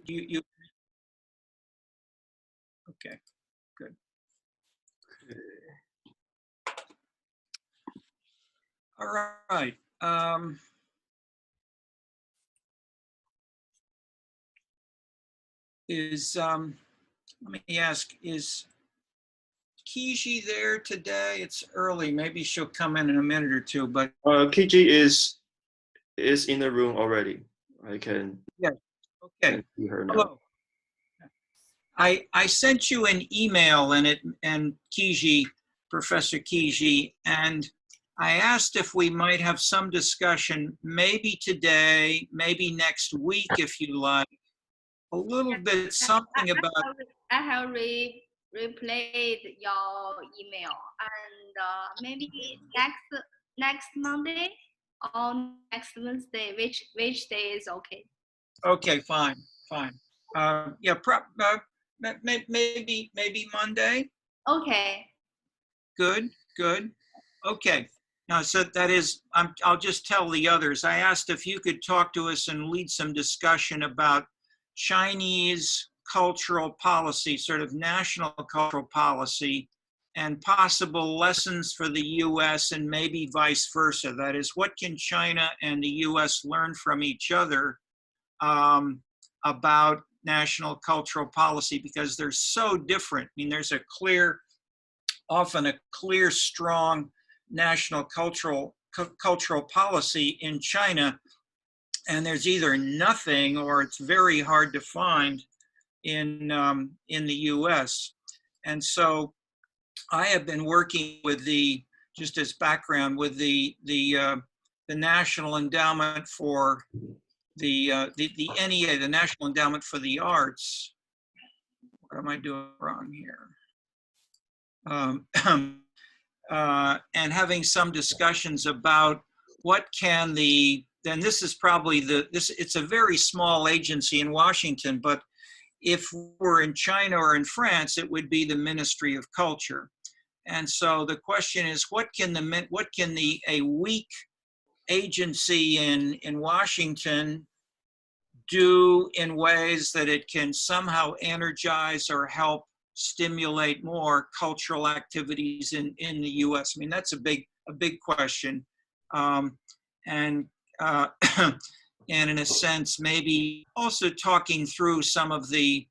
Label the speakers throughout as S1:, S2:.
S1: you, okay, good. All right. Let me ask, is Kiji there today? It's early. Maybe she'll come in a minute or two, but
S2: Kiji is in the room already. I can,
S1: yeah,
S2: can
S1: okay.
S2: see her now.
S1: Hello. I sent you an email and Kiji, Professor Kiji, and I asked if we might have some discussion, maybe today, maybe next week, if you like, a little bit something about.
S3: I have replayed your email, and maybe next Monday or next Wednesday, which day is okay?
S1: Okay, fine. Yeah, maybe Monday.
S3: Okay.
S1: Good. Okay. Now, so that is, I'll just tell the others. I asked if you could talk to us and lead some discussion about Chinese cultural policy, sort of national cultural policy, and possible lessons for the US and maybe vice versa. That is, what can China and the US learn from each other about national cultural policy, because they're so different. I mean, there's often a clear, strong national cultural policy in China, and there's either nothing or it's very hard to find in the U.S. And so I have been working with just as background, with the National Endowment for the NEA, the National Endowment for the Arts. What am I doing wrong here? And having some discussions about what can then this is probably it's a very small agency in Washington, but if we're in China or in France, it would be the Ministry of Culture. And so the question is, what can a weak agency in Washington do in ways that it can somehow energize or help stimulate more cultural activities in the U.S.? I mean, that's a big question, and and in a sense, maybe also talking through some of the,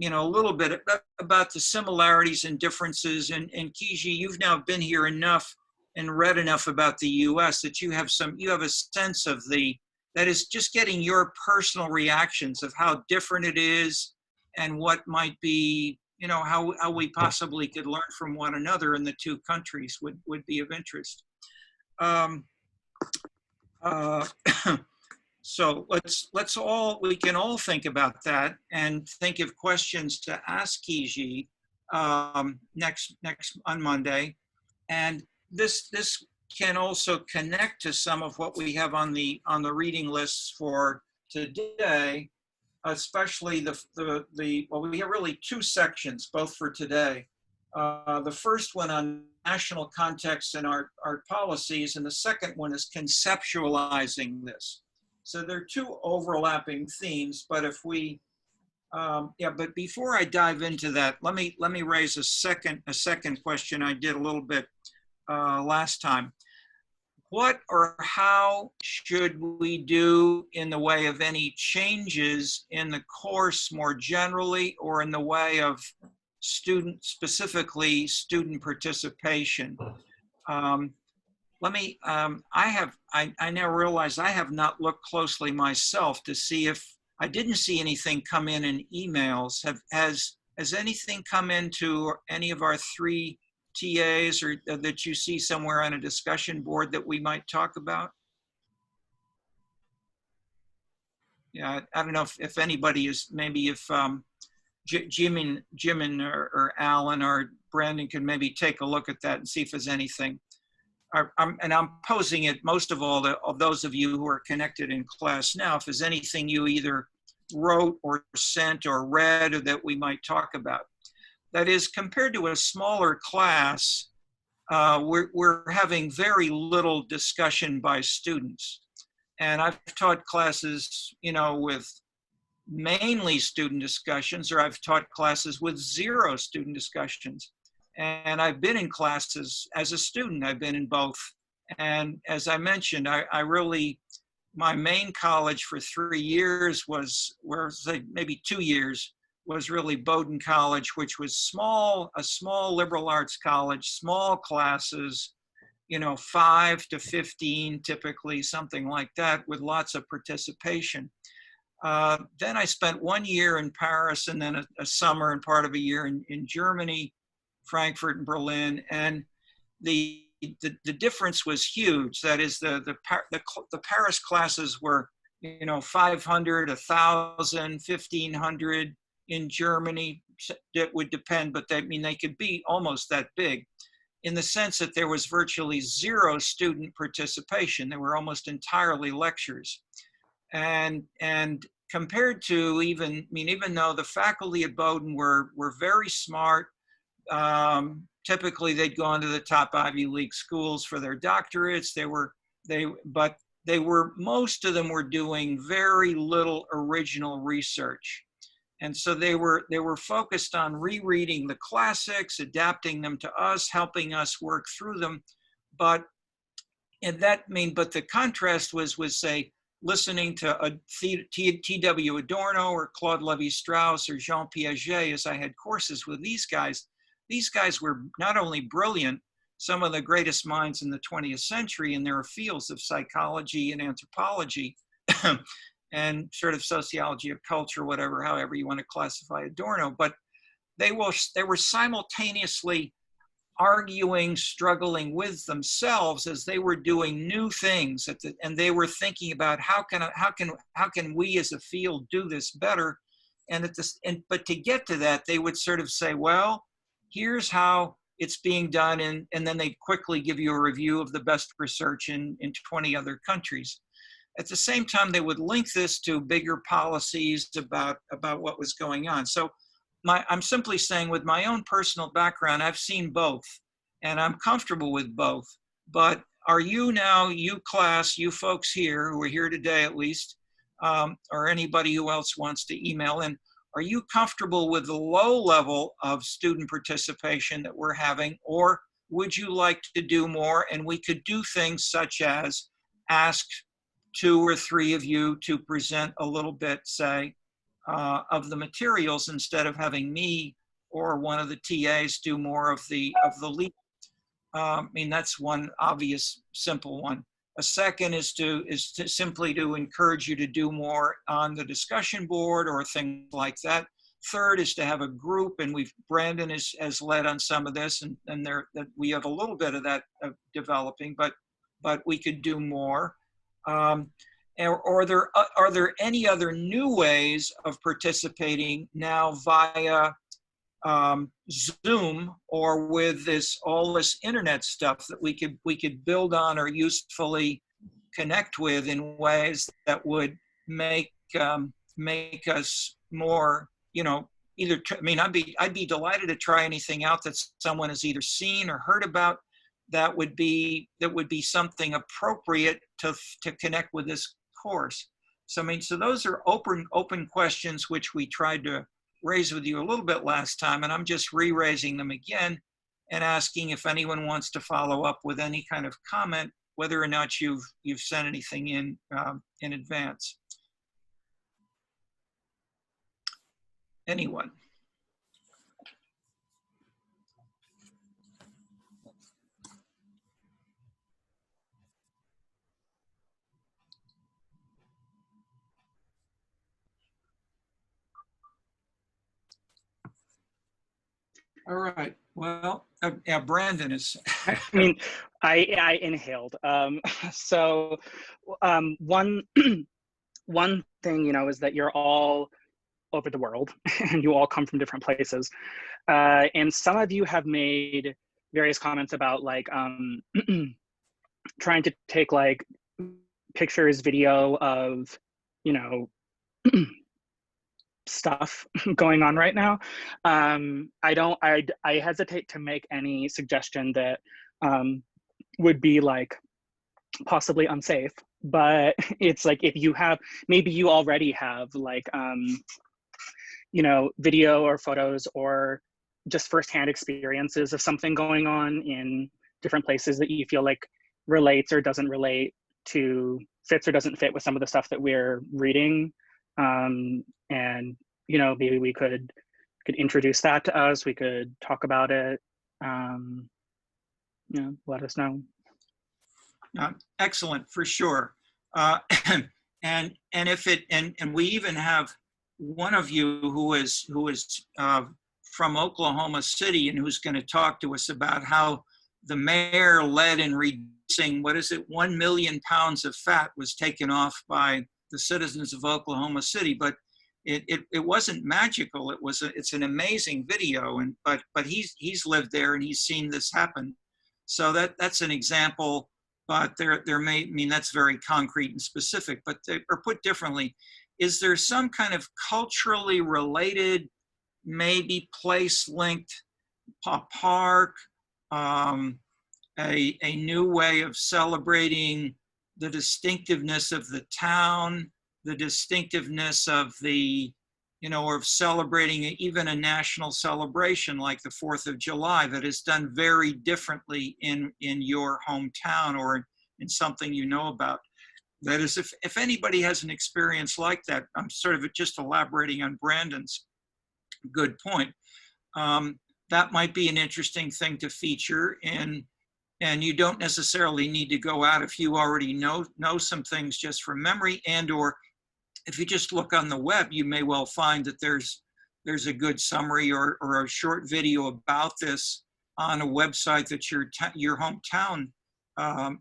S1: a little bit about the similarities and differences. And Kiji, you've now been here enough and read enough about the U.S. that you have a sense of that is just getting your personal reactions of how different it is and what might be, how we possibly could learn from one another in the two countries would be of interest. So we can all think about that and think of questions to ask Kiji next on Monday. And this can also connect to some of what we have on the reading lists for today, especially well, we have really two sections, both for today. The first one on national context and art policies, and the second one is conceptualizing this. So there are two overlapping themes, but if we, but before I dive into that, let me raise a second question I did a little bit last time. What or how should we do in the way of any changes in the course more generally, or in the way of specifically student participation? I now realize I have not looked closely myself to see if I didn't see anything come in emails. Has anything come into any of our three TAs, or that you see somewhere on a discussion board that we might talk about? Yeah, I don't know if anybody is, maybe if Jim or Alan or Brandon can maybe take a look at that and see if there's anything. And I'm posing it most of all of those of you who are connected in class now, if there's anything you either wrote or sent or read or that we might talk about. That is, compared to a smaller class, we're having very little discussion by students. And I've taught classes, with mainly student discussions, or I've taught classes with 0 student discussions. And I've been in classes as a student, I've been in both. And as I mentioned, I really, my main college for 3 years was, maybe 2 years, was really Bowdoin College, which was a small liberal arts college, small classes, 5 to 15 typically, something like that, with lots of participation. Then I spent 1 year in Paris, and then a summer and part of a year in Germany, Frankfurt and Berlin. And the difference was huge. That is, the Paris classes were 500, 1,000, 1,500. In Germany, it would depend, but they could be almost that big, in the sense that there was virtually 0 student participation. They were almost entirely lectures. And compared to even though the faculty at Bowdoin were very smart, typically they'd gone to the top Ivy League schools for their doctorates. Most of them were doing very little original research. And so they were focused on rereading the classics, adapting them to us, helping us work through them. But the contrast was say, listening to a T.W. Adorno or Claude Lévi-Strauss or Jean Piaget, as I had courses with these guys. These guys were not only brilliant, some of the greatest minds in the 20th century in their fields of psychology and anthropology, and sort of sociology of culture, however you want to classify Adorno. But they were simultaneously arguing, struggling with themselves as they were doing new things, and they were thinking about how can we as a field do this better. But to get to that, they would sort of say, well, here's how it's being done, and then they'd quickly give you a review of the best research in 20 other countries. At the same time, they would link this to bigger policies about what was going on. So I'm simply saying, with my own personal background, I've seen both, and I'm comfortable with both. But are you now, you class, you folks here, who are here today at least, or anybody who else wants to email in, are you comfortable with the low level of student participation that we're having, or would you like to do more? And we could do things such as ask 2 or 3 of you to present a little bit, say, of the materials, instead of having me or one of the TAs do more of the lead. That's one obvious, simple one. A second is to simply to encourage you to do more on the discussion board or things like that. Third is to have a group, and Brandon has led on some of this, and that we have a little bit of that developing, but we could do more. Are there any other new ways of participating now via Zoom, or with all this internet stuff that we could build on or usefully connect with in ways that would make us more, I'd be delighted to try anything out that someone has either seen or heard about that would be something appropriate to connect with this course. So those are open questions which we tried to raise with you a little bit last time, and I'm just re-raising them again and asking if anyone wants to follow up with any kind of comment, whether or not you've sent anything in advance. Anyone? All right. Well, yeah, Brandon is.
S4: I inhaled. One thing, is that you're all over the world and you all come from different places. And some of you have made various comments about trying to take pictures, video of, stuff going on right now. I hesitate to make any suggestion that would be possibly unsafe but it's like if you have, maybe you already have like, you know, video or photos or just firsthand experiences of something going on in different places that you feel like relates or doesn't relate to, fits or doesn't fit with some of the stuff that we're reading. And, you know, maybe we could introduce that to us. We could talk about it. You know, let us know.
S1: Excellent, for sure. And if it, and we even have one of you who is from Oklahoma City and who's going to talk to us about how the mayor led in reducing, what is it, 1 million pounds of fat was taken off by the citizens of Oklahoma City. But it wasn't magical. It's an amazing video, and but he's lived there and he's seen this happen. So that's an example. But there may, I mean, that's very concrete and specific. But or put differently, is there some kind of culturally related, maybe place-linked park, a new way of celebrating the distinctiveness of the town, the distinctiveness of the, you know, or of celebrating even a national celebration like the 4th of July that is done very differently in your hometown or in something you know about? That is, if anybody has an experience like that, I'm sort of just elaborating on Brandon's good point. That might be an interesting thing to feature in, and you don't necessarily need to go out if you already know some things just from memory, and or if you just look on the web, you may well find that there's a good summary or a short video about this on a website that your hometown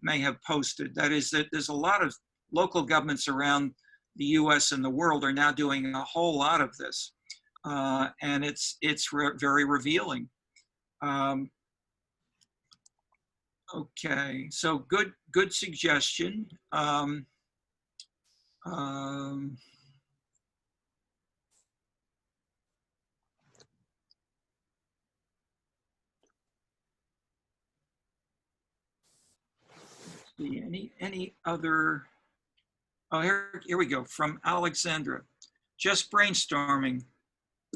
S1: may have posted. That is, that there's a lot of local governments around the U.S. and the world are now doing a whole lot of this, and it's very revealing. Okay, so good suggestion. See any other? Oh, here we go from Alexandra. Just brainstorming.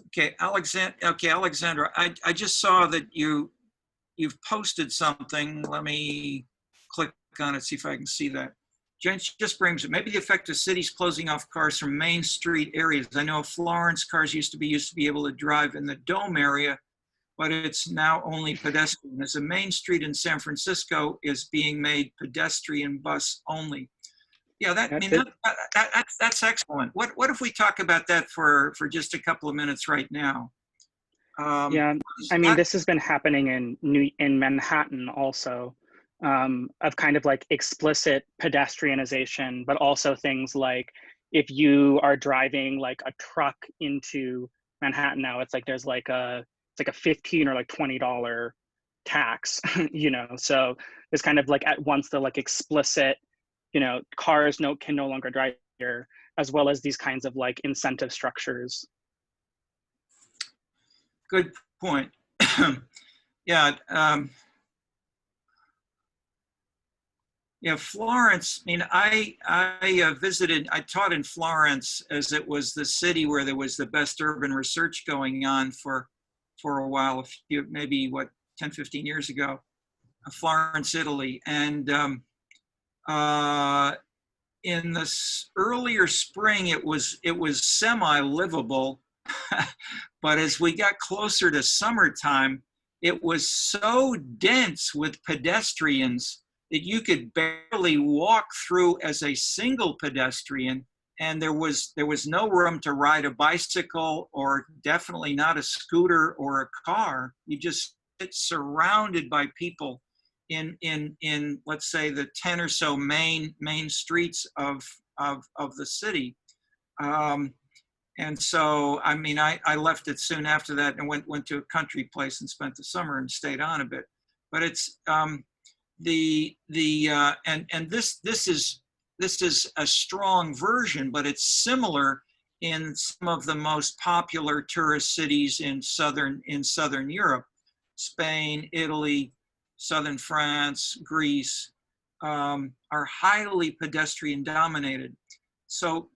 S1: Okay, Alexandra. I just saw that you've posted something. Let me click on it, see if I can see that. Just brings it. Maybe the effect of cities closing off cars from main street areas. I know Florence, cars used to be able to drive in the Dome area, but it's now only pedestrian. As a main street in San Francisco is being made pedestrian bus only. Yeah, that's excellent. What if we talk about that for just a couple of minutes right now?
S4: Yeah, I mean, this has been happening in Manhattan also, of kind of like explicit pedestrianization, but also things like if you are driving like a truck into Manhattan now, it's like there's like a $15 or like $20 tax, you know. So it's kind of like at once the like explicit, you know, cars can no longer drive here, as well as these kinds of like incentive structures.
S1: Good point. Yeah. Yeah, Florence, I mean, I visited, I taught in Florence as it was the city where there was the best urban research going on for a while, maybe 10, 15 years ago, Florence, Italy. And in this earlier spring, it was semi-livable, but as we got closer to summertime, it was so dense with pedestrians that you could barely walk through as a single pedestrian, and there was no room to ride a bicycle or definitely not a scooter or a car. You just sit surrounded by people in let's say the 10 or so main streets of the city. And so, I mean, I left it soon after that and went to a country place and spent the summer and stayed on a bit. But it's and this is a strong version, but it's similar in some of the most popular tourist cities in southern Europe: Spain, Italy, southern France, Greece. are highly pedestrian dominated. So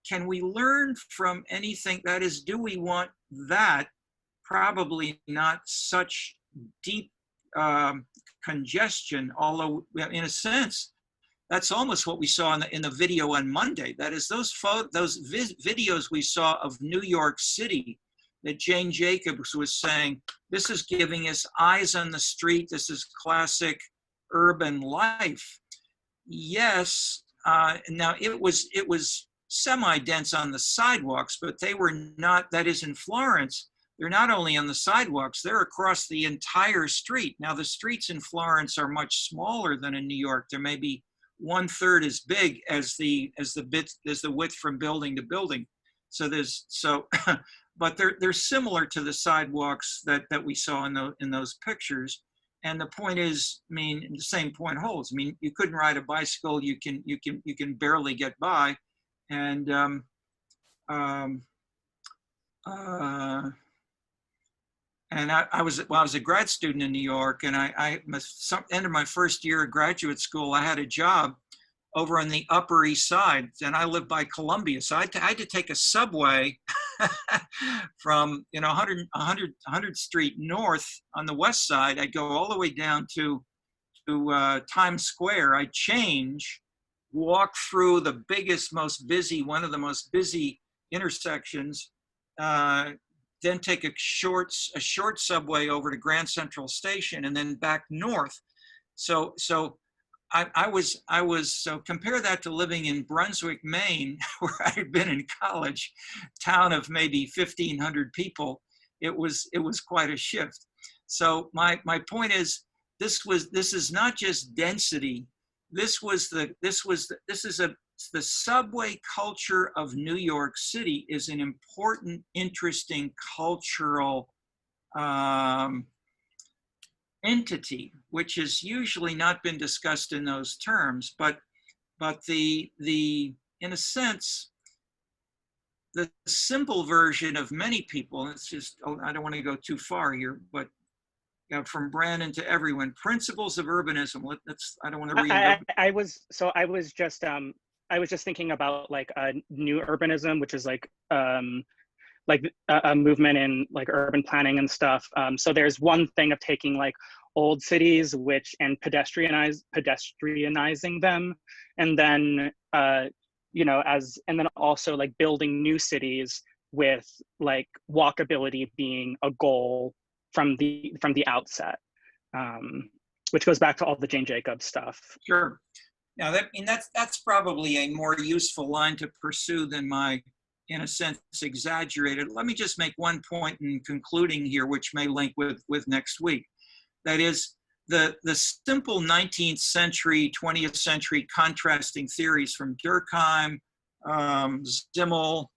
S1: can we learn from anything? That is, do we want that? Probably not such deep congestion, although in a sense, that's almost what we saw in the video on Monday. That is, those videos we saw of New York City that Jane Jacobs was saying, this is giving us eyes on the street. This is classic urban life. Yes, now it was semi-dense on the sidewalks, but they were not, that is in Florence, they're not only on the sidewalks, they're across the entire street. Now the streets in Florence are much smaller than in New York. There may be 1/3 as big as the width from building to building. So but they're similar to the sidewalks that we saw in those pictures. And the point is, I mean, the same point holds. I mean, you couldn't ride a bicycle. You can barely get by, and I was a grad student in New York, and end of my first year of graduate school, I had a job over on the Upper East Side, and I lived by Columbia, so I had to take a subway from 100 Street North on the west side. I'd go all the way down to Times Square. I'd change, walk through the biggest, most busy, one of the most busy intersections, then take a short subway over to Grand Central Station, and then back north. So so compare that to living in Brunswick, Maine, where I had been in college, town of maybe 1,500 people. It was quite a shift. So my point is, this is not just density. The subway culture of New York City is an important, interesting cultural entity, which has usually not been discussed in those terms, but in a sense, the simple version of many people, it's just, I don't want to go too far here, but from Brandon to everyone, principles of urbanism. I don't want to read.
S4: I was just thinking about like a new urbanism, which is like a movement in like urban planning and stuff. So there's one thing of taking like old cities and pedestrianizing them, and then and then also like building new cities with like walkability being a goal from the outset, which goes back to all the Jane Jacobs stuff.
S1: Sure. Now that's probably a more useful line to pursue than my, in a sense, exaggerated. Let me just make one point in concluding here, which may link with next week. That is, the simple 19th century, 20th century contrasting theories from Durkheim, Simmel,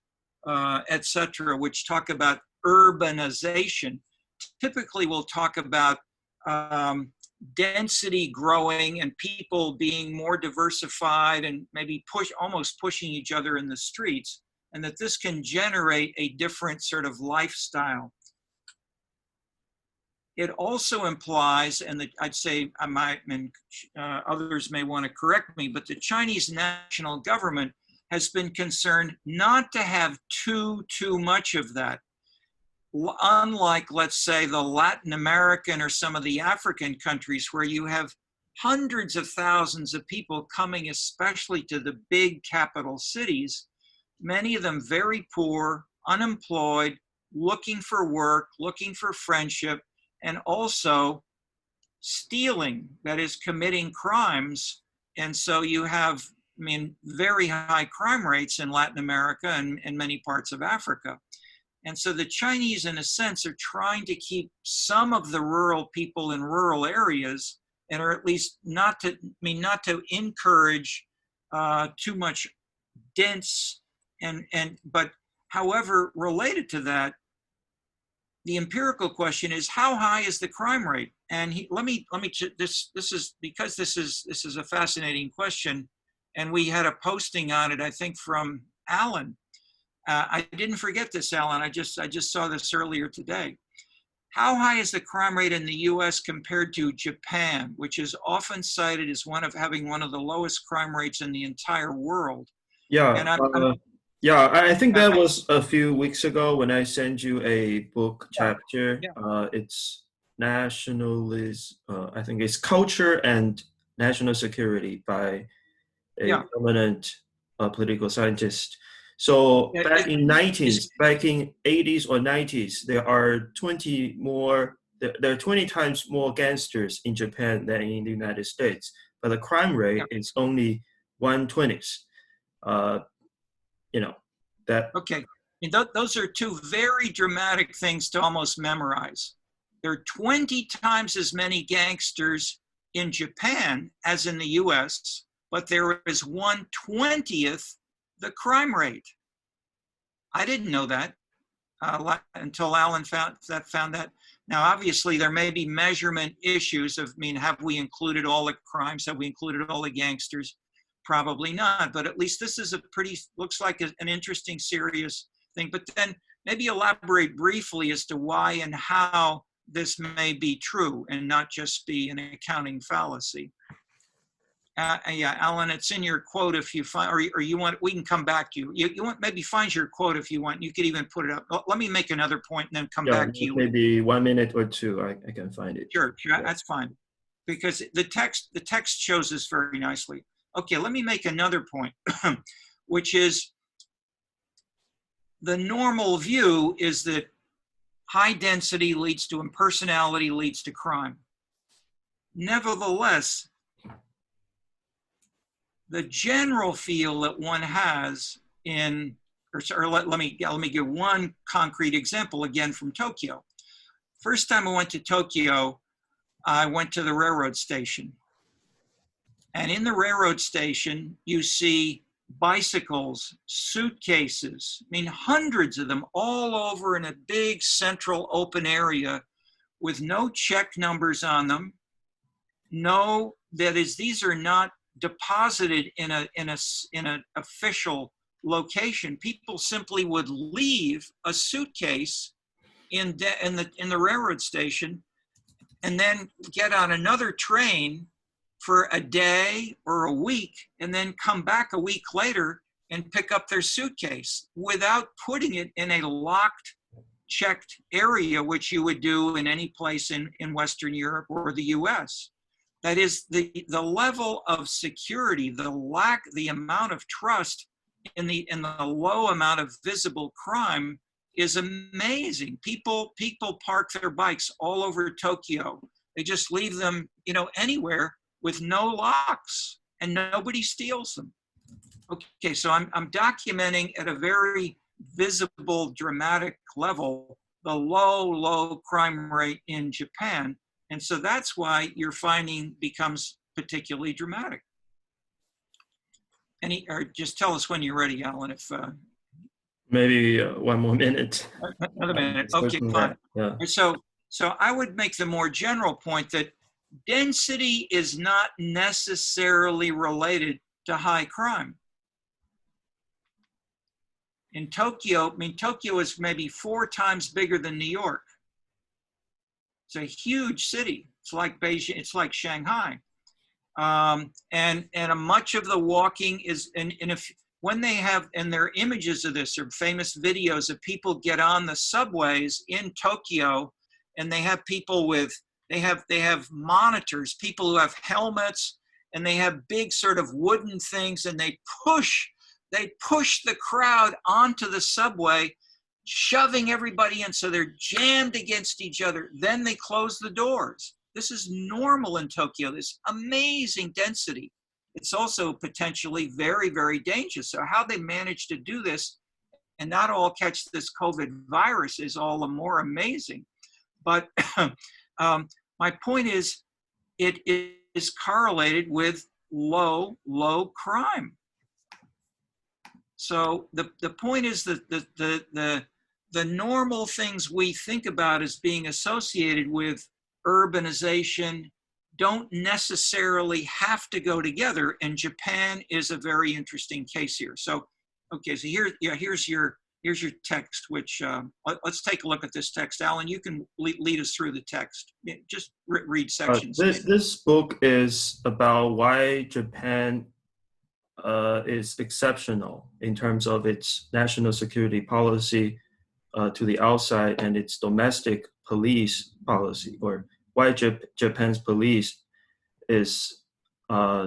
S1: etc., which talk about urbanization, typically will talk about density growing and people being more diversified and maybe almost pushing each other in the streets, and that this can generate a different sort of lifestyle. It also implies, and I'd say others may want to correct me, but the Chinese national government has been concerned not to have too much of that. Unlike, let's say, the Latin American or some of the African countries where you have hundreds of thousands of people coming, especially to the big capital cities, many of them very poor, unemployed, looking for work, looking for friendship, and also stealing, that is, committing crimes. And so you have, very high crime rates in Latin America and many parts of Africa. And so the Chinese, in a sense, are trying to keep some of the rural people in rural areas, and or at least not to encourage too much dense but however, related to that, the empirical question is, how high is the crime rate? And this is a fascinating question, and we had a posting on it, I think, from Alan. I didn't forget this, Alan. I just saw this earlier today. How high is the crime rate in the US compared to Japan, which is often cited as having one of the lowest crime rates in the entire world?
S2: Yeah,
S1: And
S2: yeah, I think that was a few weeks ago when I sent you a book chapter.
S1: yeah.
S2: It's nationalism, I think it's Culture and National Security by a prominent political scientist. So back in 80s or 90s, there are 20 times more gangsters in Japan than in the United States, but the crime rate is only 1/20. You know, that.
S1: Okay, and those are two very dramatic things to almost memorize. There are 20 times as many gangsters in Japan as in the US, but there is 1/20th the crime rate. I didn't know that until Alan found that. Now, obviously, there may be measurement issues of, have we included all the crimes? Have we included all the gangsters? Probably not, but at least this is looks like an interesting, serious thing. But then maybe elaborate briefly as to why and how this may be true and not just be an accounting fallacy. Yeah, Alan, it's in your quote if you find, or you want, we can come back to you. You want, maybe find your quote if you want. You could even put it up. Let me make another point and then come back to you.
S2: Maybe 1 minute or two, I can find it.
S1: Sure, that's fine. Because the text shows this very nicely. Okay, let me make another point, which is the normal view is that high density leads to impersonality, leads to crime. Nevertheless, the general feel that one has let me give one concrete example again from Tokyo. First time I went to Tokyo, I went to the railroad station. And in the railroad station, you see bicycles, suitcases, hundreds of them all over in a big central open area with no check numbers on them. These are not deposited in an official location. People simply would leave a suitcase in the railroad station and then get on another train for a day or a week and then come back a week later and pick up their suitcase without putting it in a locked, checked area, which you would do in any place in Western Europe or the US. That is the level of security, the amount of trust in the low amount of visible crime is amazing. People park their bikes all over Tokyo. They just leave them, anywhere with no locks and nobody steals them. Okay, so I'm documenting at a very visible, dramatic level the low crime rate in Japan. And so that's why your finding becomes particularly dramatic. Or just tell us when you're ready, Alan, if...
S2: Maybe 1 more minute.
S1: Another minute, okay, fine.
S2: Yeah.
S1: So I would make the more general point that density is not necessarily related to high crime. In Tokyo, Tokyo is maybe 4 times bigger than New York. It's a huge city. It's like Beijing, it's like Shanghai. And much of the walking is, when they have, and there are images of this, or famous videos of people get on the subways in Tokyo, and they have people they have monitors, people who have helmets, and they have big sort of wooden things, and they push the crowd onto the subway, shoving everybody in, so they're jammed against each other. Then they close the doors. This is normal in Tokyo, this amazing density. It's also potentially very, very dangerous. So how they manage to do this and not all catch this COVID virus is all the more amazing. But my point is, it is correlated with low crime. So the point is that the normal things we think about as being associated with urbanization don't necessarily have to go together, and Japan is a very interesting case here. So, okay, so here's your here's your text, which let's take a look at this text. Alan, you can lead us through the text. Just read sections.
S2: This book is about why Japan is exceptional in terms of its national security policy to the outside and its domestic police policy, or why Japan's police is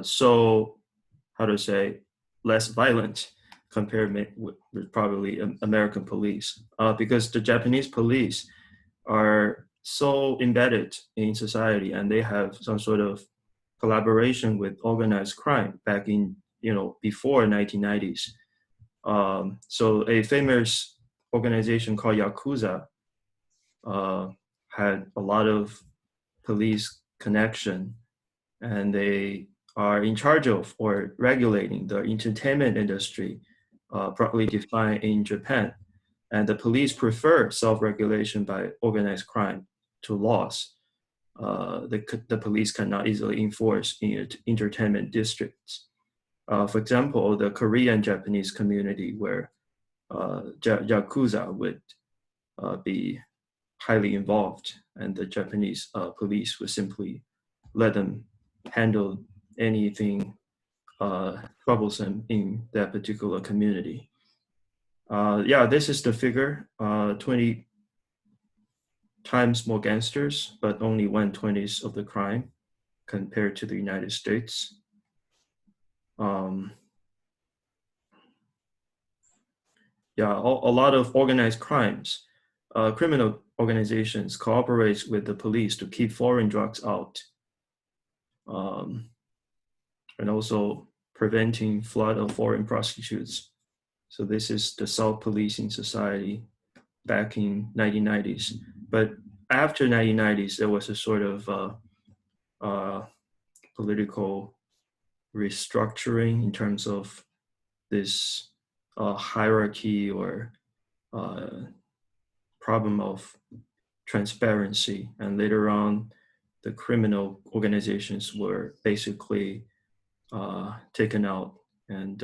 S2: so, how to say, less violent compared with probably American police, because the Japanese police are so embedded in society and they have some sort of collaboration with organized crime back in, before 1990s. So a famous organization called Yakuza had a lot of police connection, and they are in charge of or regulating the entertainment industry, properly defined in Japan. And the police prefer self-regulation by organized crime to laws. The police cannot easily enforce in entertainment districts. For example, the Korean Japanese community, where Yakuza would be highly involved, and the Japanese police would simply let them handle anything troublesome in that particular community. This is the figure, 20 times more gangsters, but only 1/20 of the crime compared to the United States. A lot of organized crimes. Criminal organizations cooperate with the police to keep foreign drugs out, and also preventing flood of foreign prostitutes. So this is the self-policing society back in 1990s. But after 1990s, there was a sort of political restructuring in terms of this hierarchy or problem of transparency. And later on, the criminal organizations were basically taken out, and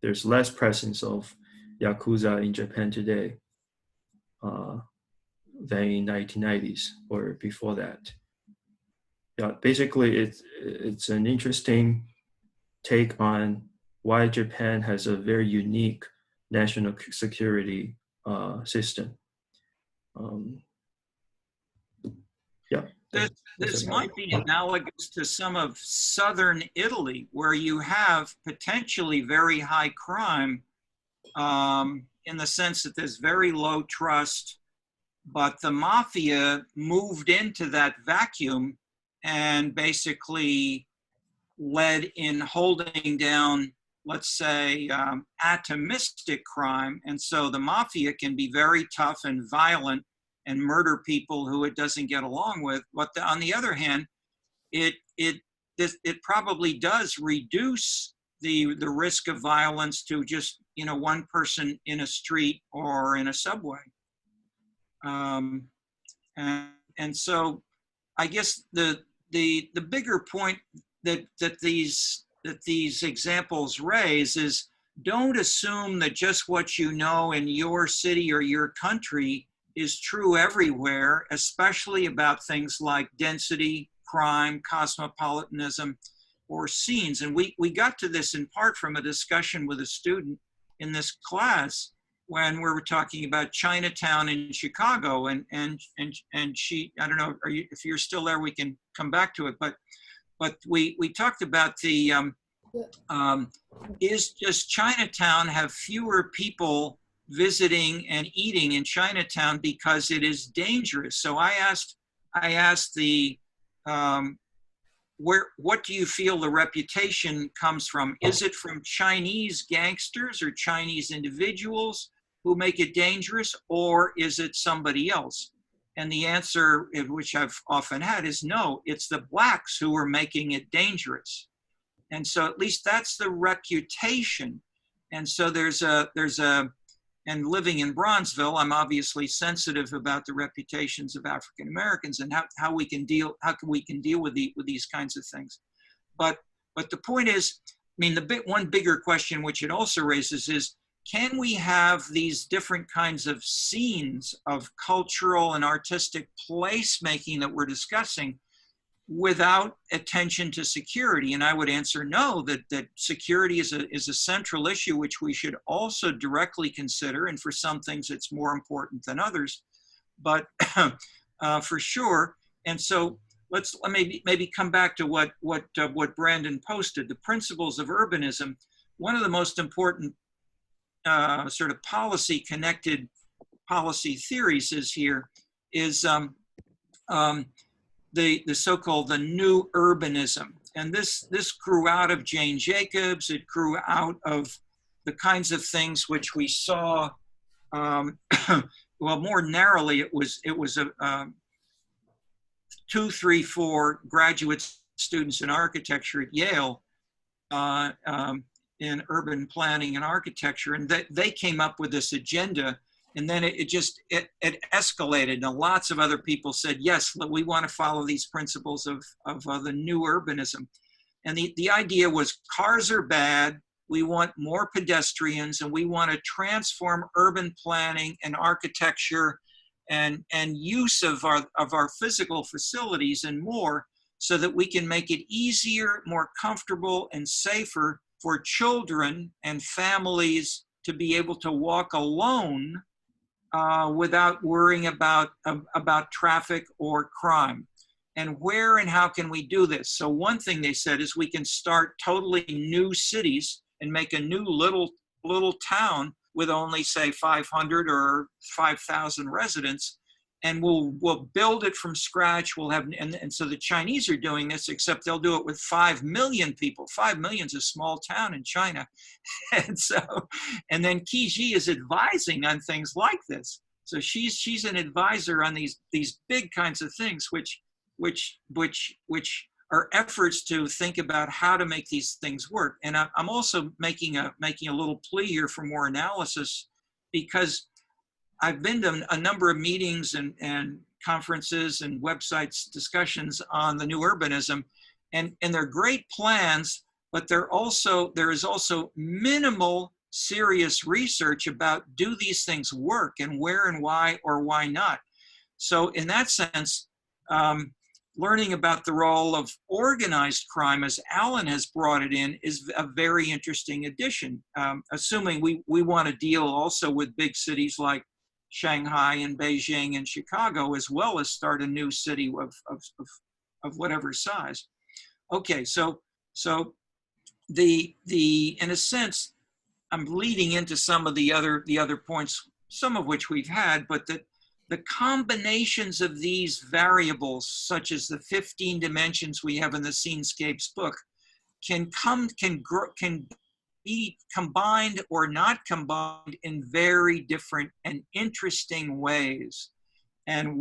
S2: there's less presence of Yakuza in Japan today than in 1990s or before that. Basically it's an interesting take on why Japan has a very unique national security system.
S1: This might be analogous to some of southern Italy, where you have potentially very high crime in the sense that there's very low trust, but the mafia moved into that vacuum and basically led in holding down, let's say, atomistic crime. And so the mafia can be very tough and violent and murder people who it doesn't get along with. But on the other hand, it probably does reduce the risk of violence to just one person in a street or in a subway. And so I guess the bigger point that these examples raise is, don't assume that just what you know in your city or your country is true everywhere, especially about things like density, crime, cosmopolitanism, or scenes. And we got to this in part from a discussion with a student in this class when we were talking about Chinatown in Chicago, and she, I don't know, if you're still there, we can come back to it, but we talked about the, does Chinatown have fewer people visiting and eating in Chinatown because it is dangerous? So I asked the, what do you feel the reputation comes from? Is it from Chinese gangsters or Chinese individuals who make it dangerous, or is it somebody else? And the answer, which I've often had, is no, it's the blacks who are making it dangerous. And so at least that's the reputation. And so and living in Bronzeville, I'm obviously sensitive about the reputations of African Americans and how we can deal with these kinds of things. But the point is, I mean, one bigger question which it also raises is, can we have these different kinds of scenes of cultural and artistic placemaking that we're discussing without attention to security? And I would answer no, that security is a central issue which we should also directly consider, and for some things it's more important than others, but for sure. And so let's maybe come back to what Brandon posted, the principles of urbanism. One of the most important sort of policy-connected policy theories is the so-called the new urbanism. And this grew out of Jane Jacobs. It grew out of the kinds of things which we saw, well, more narrowly, it was 2, 3, 4 graduate students in architecture at Yale in urban planning and architecture, and they came up with this agenda, and then it escalated, and lots of other people said, yes, we want to follow these principles of the new urbanism. And the idea was cars are bad, we want more pedestrians, and we want to transform urban planning and architecture and use of our physical facilities and more, so that we can make it easier, more comfortable, and safer for children and families to be able to walk alone without worrying about traffic or crime. And where and how can we do this? So one thing they said is we can start totally new cities and make a new little town with only, say, 500 or 5,000 residents, and we'll build it from scratch. We'll have, and so the Chinese are doing this, except they'll do it with 5 million people. 5 million is a small town in China. And then Qi is advising on things like this. So she's an advisor on these big kinds of things, which are efforts to think about how to make these things work. And I'm also making a little plea here for more analysis, because I've been to a number of meetings and conferences and websites discussions on the new urbanism, and they're great plans, but there is also minimal serious research about, do these things work, and where and why or why not. So in that sense, learning about the role of organized crime, as Alan has brought it in, is a very interesting addition, assuming we want to deal also with big cities like Shanghai and Beijing and Chicago, as well as start a new city of whatever size. Okay, so in a sense, I'm leading into some of the other points, some of which we've had, but that the combinations of these variables, such as the 15 dimensions we have in the Scenescapes book, can be combined or not combined in very different and interesting ways. And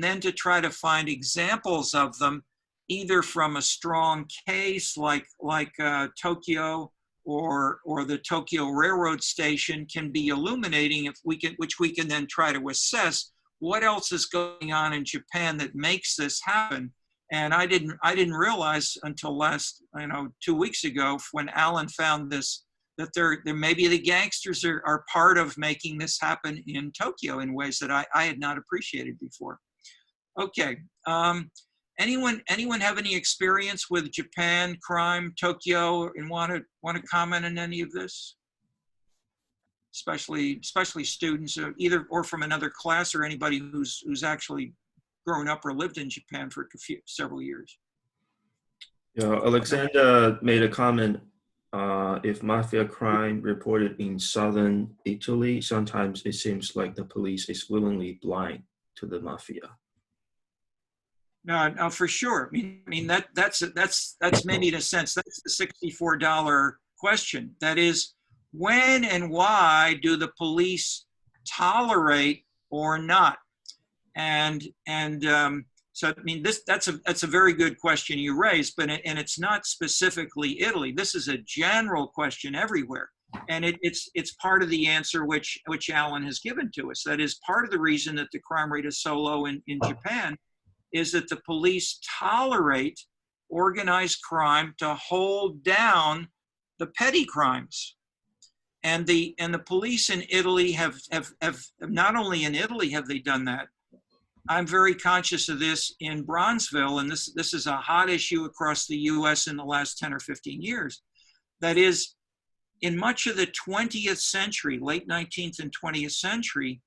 S1: then to try to find examples of them, either from a strong case like Tokyo or the Tokyo Railroad Station, can be illuminating, which we can then try to assess what else is going on in Japan that makes this happen. And I didn't realize until last 2 weeks ago, when Alan found this, that there maybe the gangsters are part of making this happen in Tokyo in ways that I had not appreciated before. Okay, anyone have any experience with Japan, crime, Tokyo, and want to comment on any of this? Especially students, either or from another class, or anybody who's actually grown up or lived in Japan for several years.
S2: Yeah, Alexander made a comment. If mafia crime reported in southern Italy, sometimes it seems like the police is willingly blind to the mafia.
S1: No, for sure. I mean that's maybe in a sense that's the $64 question. That is, when and why do the police tolerate or not? So I mean, that's a very good question you raised, and it's not specifically Italy. This is a general question everywhere, and it's part of the answer which Alan has given to us. That is, part of the reason that the crime rate is so low in Japan is that the police tolerate organized crime to hold down the petty crimes. And the police in Italy have not only in Italy have they done that. I'm very conscious of this in Bronzeville, and this is a hot issue across the U.S. in the last 10 or 15 years. That is, in much of the 20th century, late 19th and 20th century,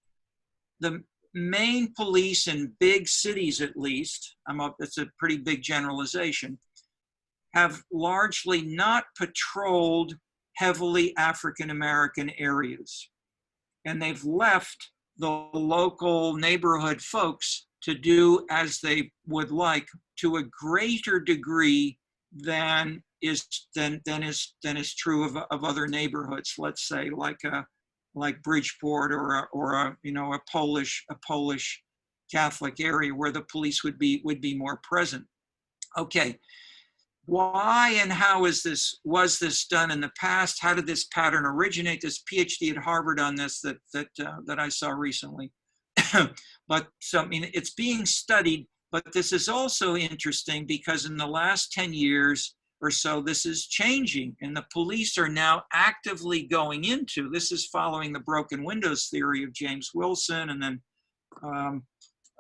S1: the main police in big cities, at least, that's a pretty big generalization, have largely not patrolled heavily African-American areas. And they've left the local neighborhood folks to do as they would like to a greater degree than is true of other neighborhoods. Let's say like Bridgeport or a Polish Catholic area where the police would be more present. Okay, why and how was this done in the past? How did this pattern originate? This PhD at Harvard on this that I saw recently. But so, I mean, it's being studied, but this is also interesting because in the last 10 years or so, this is changing, and the police are now actively going into, this is following the broken windows theory of James Wilson, and then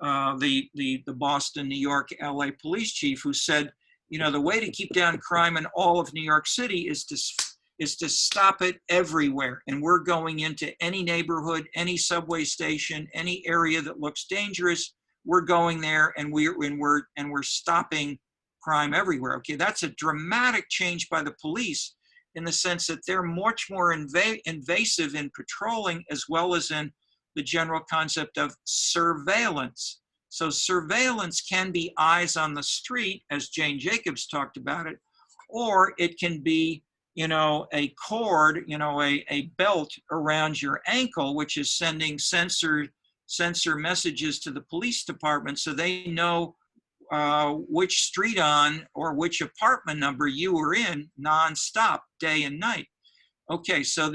S1: the Boston, New York, LA police chief who said, you know, the way to keep down crime in all of New York City is to stop it everywhere. And we're going into any neighborhood, any subway station, any area that looks dangerous. We're going there, and we're stopping crime everywhere. Okay, that's a dramatic change by the police in the sense that they're much more invasive in patrolling as well as in the general concept of surveillance. So surveillance can be eyes on the street, as Jane Jacobs talked about it, or it can be, you know, a cord, you know, a belt around your ankle, which is sending sensor messages to the police department so they know which street on or which apartment number you were in nonstop, day and night. Okay, so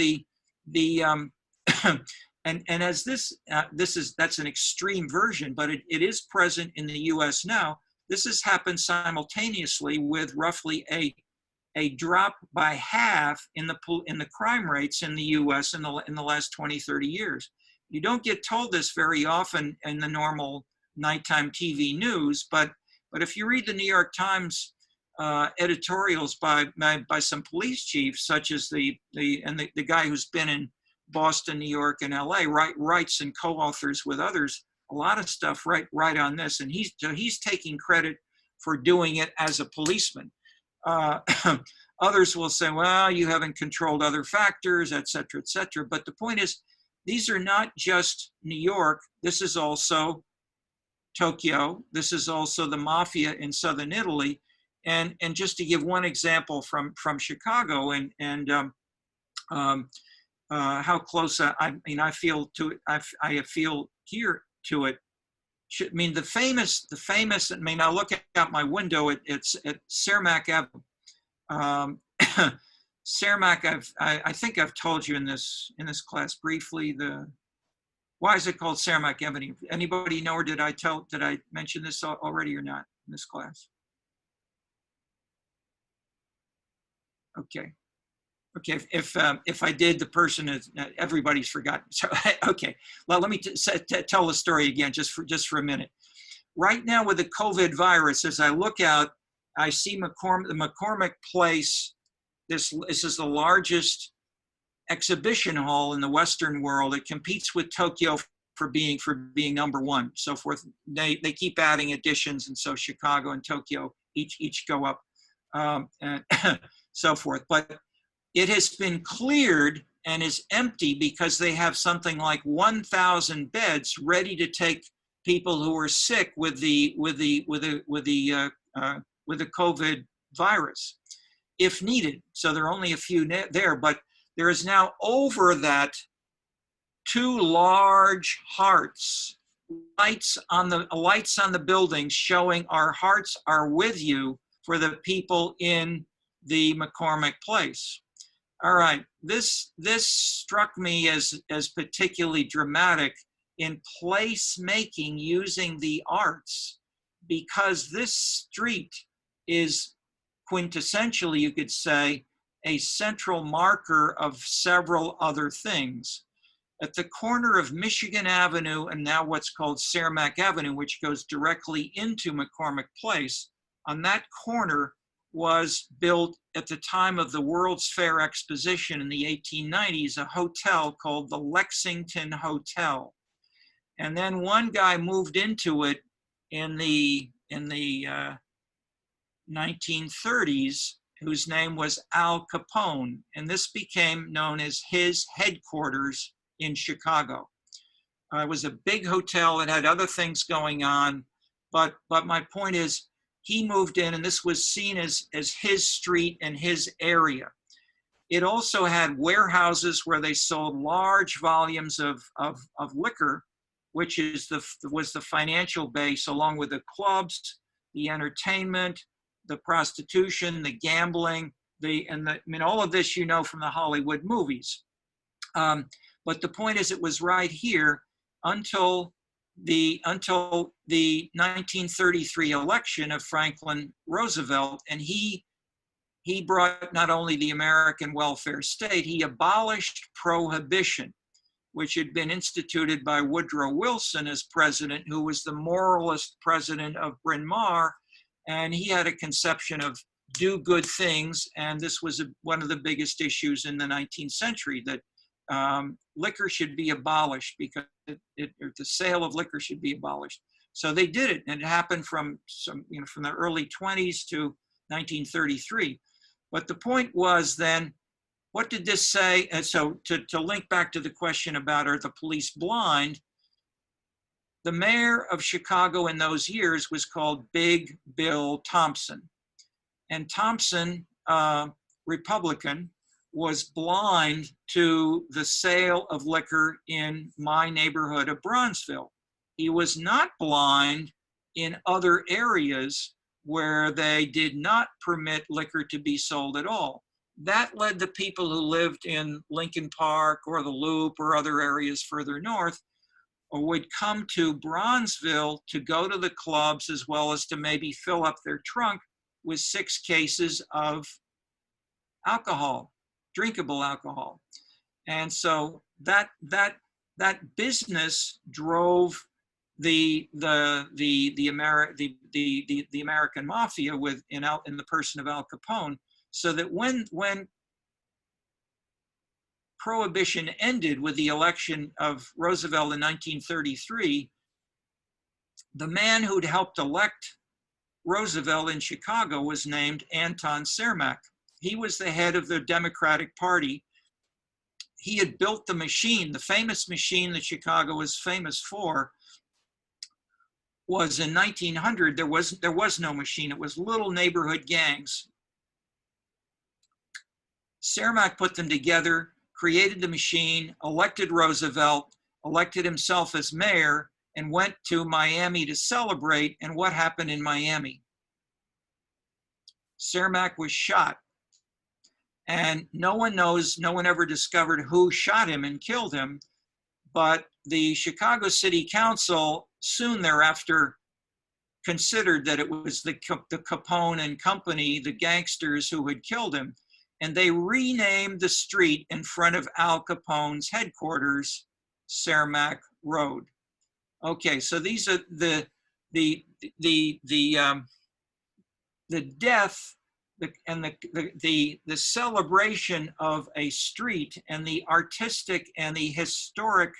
S1: and as that's an extreme version, but it is present in the U.S. now. This has happened simultaneously with roughly a drop by half in the crime rates in the U.S. in the last 20, 30 years. You don't get told this very often in the normal nighttime TV news, but if you read the New York Times editorials by some police chiefs, such as the guy who's been in Boston, New York, and LA, writes and co-authors with others a lot of stuff right on this, and he's taking credit for doing it as a policeman. Others will say, well, you haven't controlled other factors, et cetera, et cetera. But the point is, these are not just New York. This is also Tokyo. This is also the mafia in southern Italy. And just to give one example from Chicago and how close I feel to it. I feel here to it. I mean, the famous. I mean, I look out my window. It's at Cermak Avenue. Cermak. I think I've told you in this class briefly. Why is it called Cermak Avenue? Anybody know, or did I mention this already or not in this class? Okay. Okay, if I did, the person is, everybody's forgotten. So, okay, well, let me tell the story again, just for a minute. Right now with the COVID virus, as I look out, I see the McCormick Place. This is the largest exhibition hall in the Western world. It competes with Tokyo for being number one, so forth. They keep adding additions, and so Chicago and Tokyo each go up, and so forth. But it has been cleared and is empty because they have something like 1,000 beds ready to take people who are sick with the COVID virus, if needed. So there are only a few there, but there is now over that 2 large hearts, lights on the buildings showing our hearts are with you for the people in the McCormick Place. All right, this struck me as particularly dramatic in placemaking using the arts, because this street is quintessentially, you could say, a central marker of several other things. At the corner of Michigan Avenue and now what's called Cermak Avenue, which goes directly into McCormick Place, on that corner was built at the time of the World's Fair Exposition in the 1890s, a hotel called the Lexington Hotel. And then one guy moved into it in the 1930s, whose name was Al Capone. And this became known as his headquarters in Chicago. It was a big hotel. It had other things going on. But my point is, he moved in, and this was seen as his street and his area. It also had warehouses where they sold large volumes of liquor, which was the financial base, along with the clubs, the entertainment, the prostitution, the gambling, all of this you know from the Hollywood movies. But the point is, it was right here until the 1933 election of Franklin Roosevelt, and he brought not only the American welfare state, he abolished prohibition, which had been instituted by Woodrow Wilson as president, who was the moralist president of Bryn Mawr, and he had a conception of do good things, and this was one of the biggest issues in the 19th century, that liquor should be abolished, because the sale of liquor should be abolished. So they did it, and it happened from the early 20s to 1933. But the point was then, what did this say? And so to link back to the question about, are the police blind? The mayor of Chicago in those years was called Big Bill Thompson. And Thompson, Republican, was blind to the sale of liquor in my neighborhood of Bronzeville. He was not blind in other areas where they did not permit liquor to be sold at all. That led the people who lived in Lincoln Park or the Loop or other areas further north, or would come to Bronzeville to go to the clubs, as well as to maybe fill up their trunk with 6 cases of alcohol, drinkable alcohol. And so that business drove the American mafia in the person of Al Capone, so that when Prohibition ended with the election of Roosevelt in 1933, the man who'd helped elect Roosevelt in Chicago was named Anton Cermak. He was the head of the Democratic Party. He had built the machine, the famous machine that Chicago was famous for. Was in 1900, there was no machine. It was little neighborhood gangs. Cermak put them together, created the machine, elected Roosevelt, elected himself as mayor, and went to Miami to celebrate. And what happened in Miami? Cermak was shot. And no one knows, no one ever discovered who shot him and killed him. But the Chicago City Council soon thereafter considered that it was the Capone and company, the gangsters, who had killed him. And they renamed the street in front of Al Capone's headquarters, Cermak Road. Okay, so these are the death and the celebration of a street, and the artistic and the historic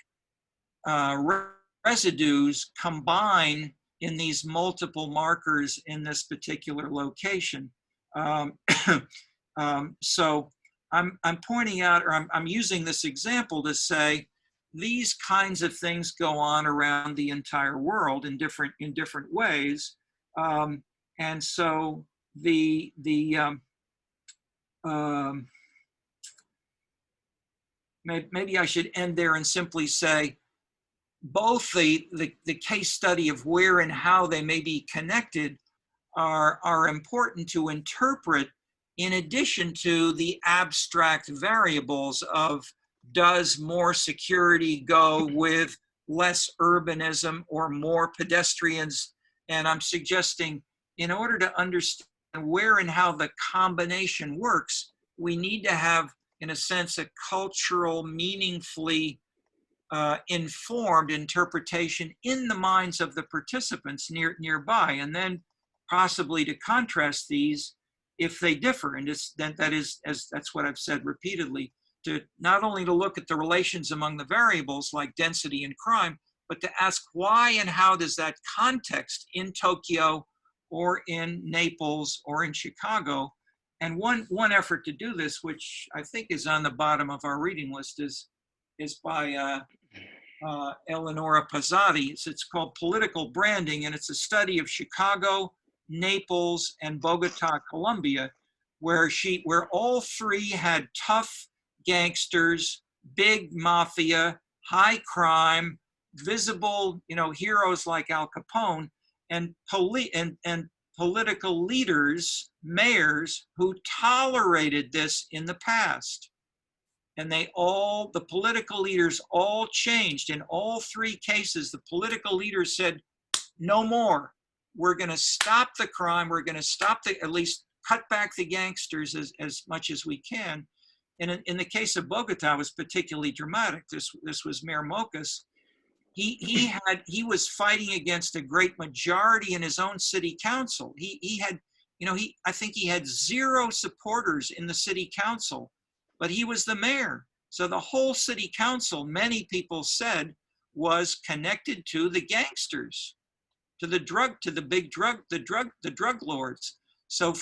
S1: residues combine in these multiple markers in this particular location. So I'm pointing out, or I'm using this example to say these kinds of things go on around the entire world in different ways, and so maybe I should end there and simply say both the case study of where and how they may be connected are important to interpret, in addition to the abstract variables of, does more security go with less urbanism or more pedestrians? And I'm suggesting, in order to understand where and how the combination works, we need to have, in a sense, a cultural, meaningfully informed interpretation in the minds of the participants nearby, and then possibly to contrast these if they differ. And that is, as that's what I've said repeatedly, to not only to look at the relations among the variables like density and crime, but to ask why and how does that context in Tokyo or in Naples or in Chicago. And one effort to do this, which I think is on the bottom of our reading list, is by Eleonora Pazzotti. It's called Political Branding, and it's a study of Chicago, Naples, and Bogota, Colombia, where all three had tough gangsters, big mafia, high crime, visible, heroes like Al Capone, and political leaders, mayors, who tolerated this in the past. And the political leaders all changed. In all three cases, the political leaders said, no more. We're going to stop the crime. We're going to at least cut back the gangsters as much as we can. And in the case of Bogota, it was particularly dramatic. This was Mayor Mocas. He was fighting against a great majority in his own city council. I think he had 0 supporters in the city council, but he was the mayor. So the whole city council, many people said, was connected to the gangsters, to the drug lords. So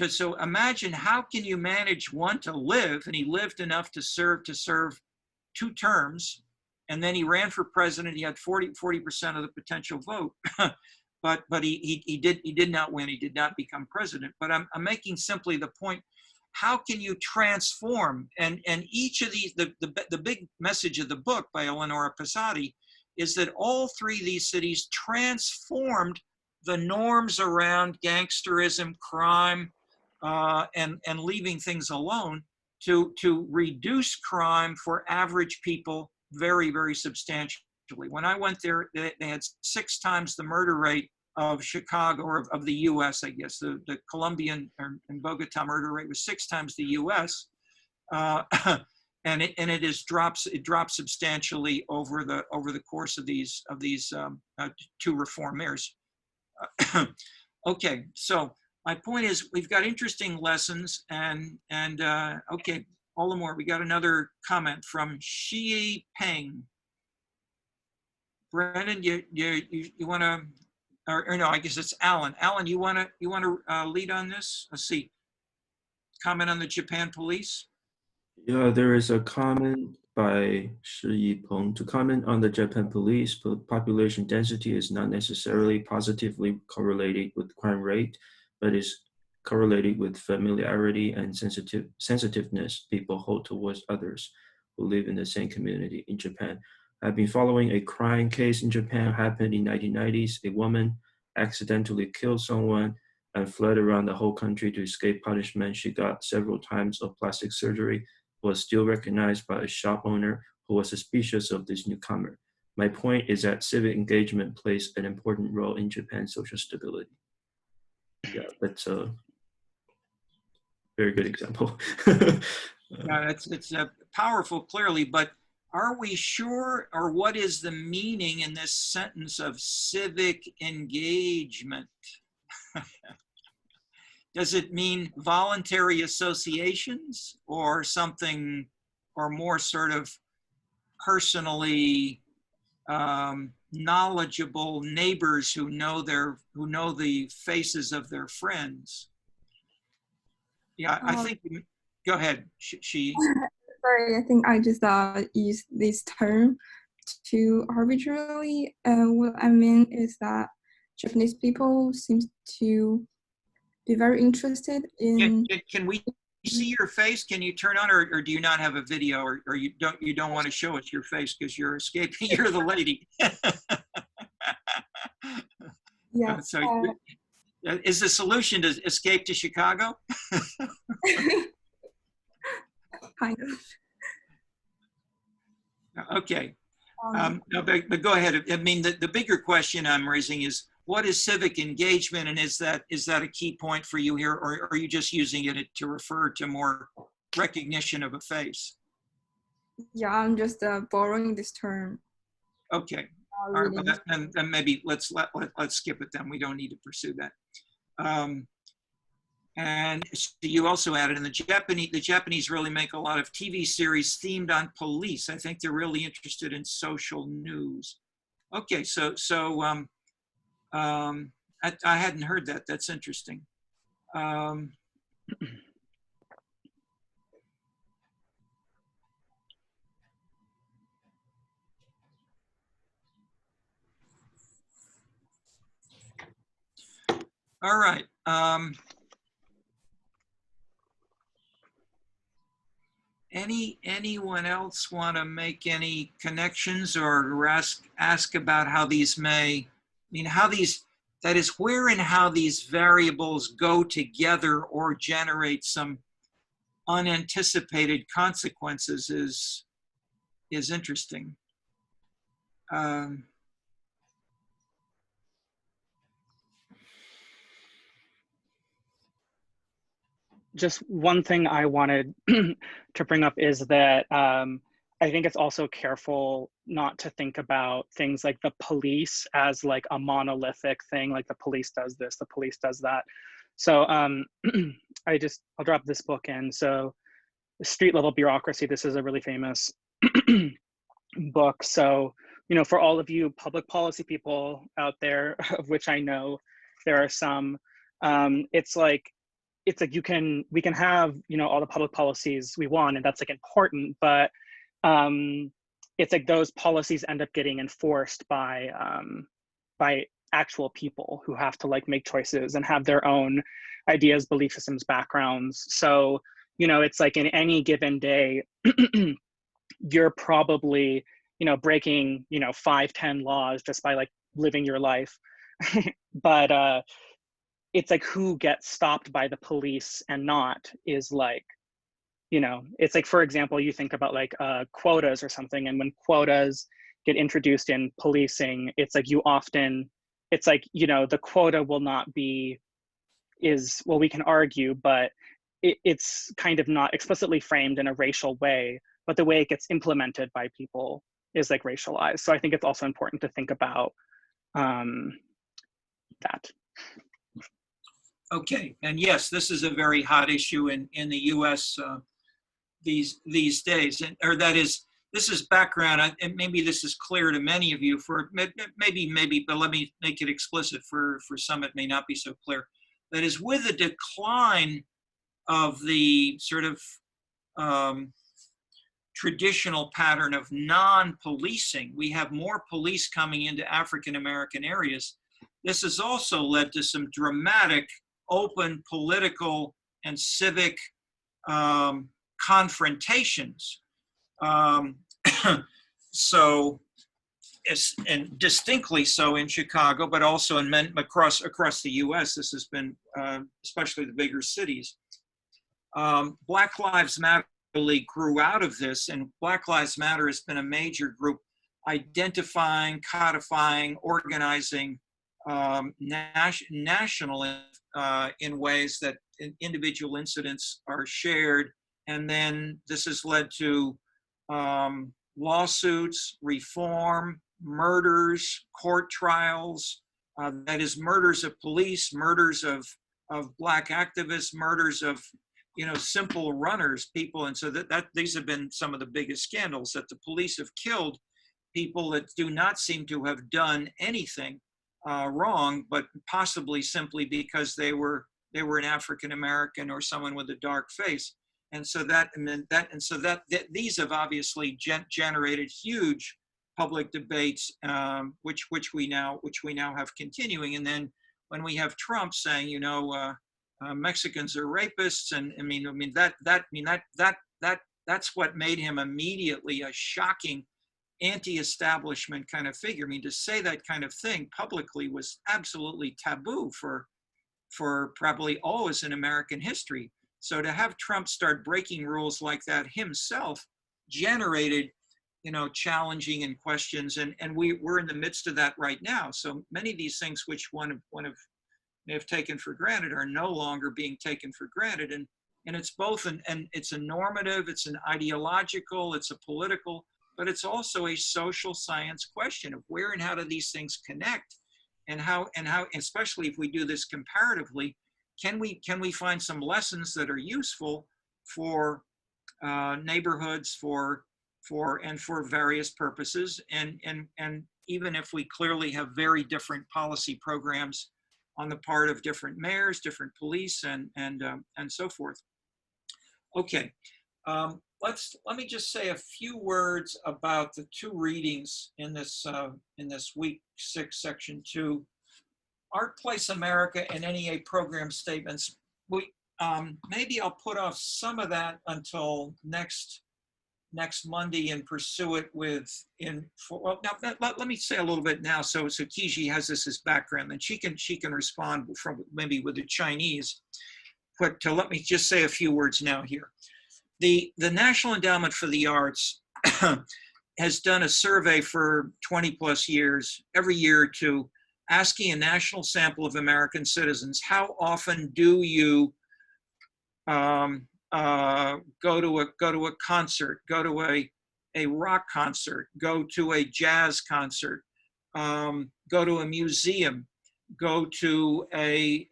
S1: so imagine, how can you manage one to live, and he lived enough to serve 2 terms, and then he ran for president. He had 40% of the potential vote, but he did not win. He did not become president. But I'm making simply the point: how can you transform? And each of these, the big message of the book by Eleonora Pazzotti is that all 3 of these cities transformed the norms around gangsterism, crime, and leaving things alone to reduce crime for average people very, very substantially. When I went there, they had 6 times the murder rate of Chicago, or of the US, I guess. The Colombian and Bogota murder rate was 6 times the US. And it drops substantially over the course of these 2 reform mayors. Okay, so my point is, we've got interesting lessons, and okay, all the more. We got another comment from Xi Peng. Brendan, you want to, or no? I guess it's Alan. Alan, you want to lead on this? Let's see. Comment on the Japan police.
S2: Yeah, there is a comment by Shi Yipeng. To comment on the Japan police, population density is not necessarily positively correlated with crime rate, but is correlated with familiarity and sensitiveness people hold towards others who live in the same community. In Japan, I've been following a crime case in Japan. Happened in 1990s. A woman accidentally killed someone and fled around the whole country to escape punishment. She got several times of plastic surgery, was still recognized by a shop owner who was suspicious of this newcomer. My point is that civic engagement plays an important role in Japan's social stability. Yeah, that's a very good example.
S1: Yeah, it's powerful, clearly, but are we sure, or what is the meaning in this sentence of civic engagement? Does it mean voluntary associations, or something, or more sort of personally knowledgeable neighbors who know the faces of their friends? Yeah, I think. Go ahead, she.
S5: Sorry, I think I just used this term too arbitrarily. What I mean is that Japanese people seem to be very interested in.
S1: Can we see your face? Can you turn on, or do you not have a video, or you don't want to show us your face because you're escaping? You're the lady.
S5: Yeah.
S1: So, is the solution to escape to Chicago?
S5: Kind of.
S1: Okay. No, but go ahead. I mean, the bigger question I'm raising is, what is civic engagement, and is that a key point for you here, or are you just using it to refer to more recognition of a face?
S5: Yeah, I'm just borrowing this term.
S1: Okay. All right, well, then maybe let's skip it then. We don't need to pursue that. And you also added in the Japanese really make a lot of TV series themed on police. I think they're really interested in social news. Okay, so I hadn't heard that. That's interesting. All right. Anyone else want to make any connections or ask about how these may, how these, that is, where and how these variables go together or generate some unanticipated consequences is interesting.
S4: Just one thing I wanted to bring up is that I think it's also careful not to think about things like the police as like a monolithic thing, like the police does this, the police does that. So I'll drop this book in. So Street Level Bureaucracy, this is a really famous book. So, for all of you public policy people out there, of which I know there are some, it's like we can have, all the public policies we want, and that's like important, but it's like those policies end up getting enforced by actual people who have to like make choices and have their own ideas, belief systems, backgrounds. So, it's like in any given day, you're probably, breaking, 5-10 laws just by like living your life. But it's like who gets stopped by the police and not is like, it's like, for example, you think about like quotas or something, and when quotas get introduced in policing, it's like it's like, the quota will not be, well, we can argue, but it's kind of not explicitly framed in a racial way, but the way it gets implemented by people is like racialized. So I think it's also important to think about that.
S1: Okay, and yes, this is a very hot issue in the U.S. These days, or that is, this is background, and maybe this is clear to many of you. For maybe, but let me make it explicit for some. It may not be so clear. That is, with the decline of the sort of traditional pattern of non-policing, we have more police coming into African American areas. This has also led to some dramatic open political and civic confrontations. So, and distinctly so in Chicago, but also in across the U.S. This has been, especially the bigger cities. Black Lives Matter really grew out of this, and Black Lives Matter has been a major group identifying, codifying, organizing nationally in ways that individual incidents are shared. And then this has led to lawsuits, reform, murders, court trials, that is, murders of police, murders of Black activists, murders of simple runners, people. And so that these have been some of the biggest scandals, that the police have killed people that do not seem to have done anything wrong, but possibly simply because they were an African American or someone with a dark face. And so these have obviously generated huge public debates, which we now have continuing. And then when we have Trump saying, Mexicans are rapists, and that's what made him immediately a shocking anti-establishment kind of figure. I mean, to say that kind of thing publicly was absolutely taboo for probably always in American history. So to have Trump start breaking rules like that himself generated challenging and questions, and we're in the midst of that right now. So many of these things which one may have taken for granted are no longer being taken for granted, and it's both and it's a normative, it's an ideological, it's a political, but it's also a social science question of where and how do these things connect, and how especially if we do this comparatively, can we find some lessons that are useful for neighborhoods, for various purposes, and even if we clearly have very different policy programs on the part of different mayors, different police, and so forth. Okay, let me just say a few words about the two readings in this week 6, section 2, Art Place America and NEA program statements. Maybe I'll put off some of that until next Monday and pursue it let me say a little bit now, so Kiji has this as background, and she can respond from maybe with the Chinese. But let me just say a few words now here. The National Endowment for the Arts has done a survey for 20 plus years, every year or two, asking a national sample of American citizens, how often do you go to a concert, go to a rock concert, go to a jazz concert, go to a museum, go to a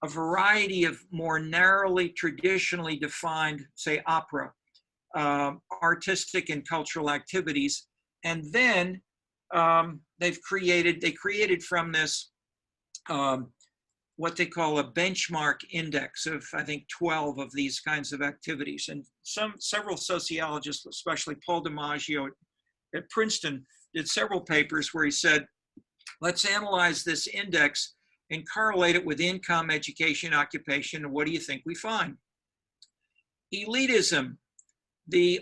S1: variety of more narrowly, traditionally defined, say, opera, artistic and cultural activities, and then they created from this what they call a benchmark index of, I think, 12 of these kinds of activities. And several sociologists, especially Paul DiMaggio at Princeton, did several papers where he said, let's analyze this index and correlate it with income, education, occupation, and what do you think we find? Elitism, that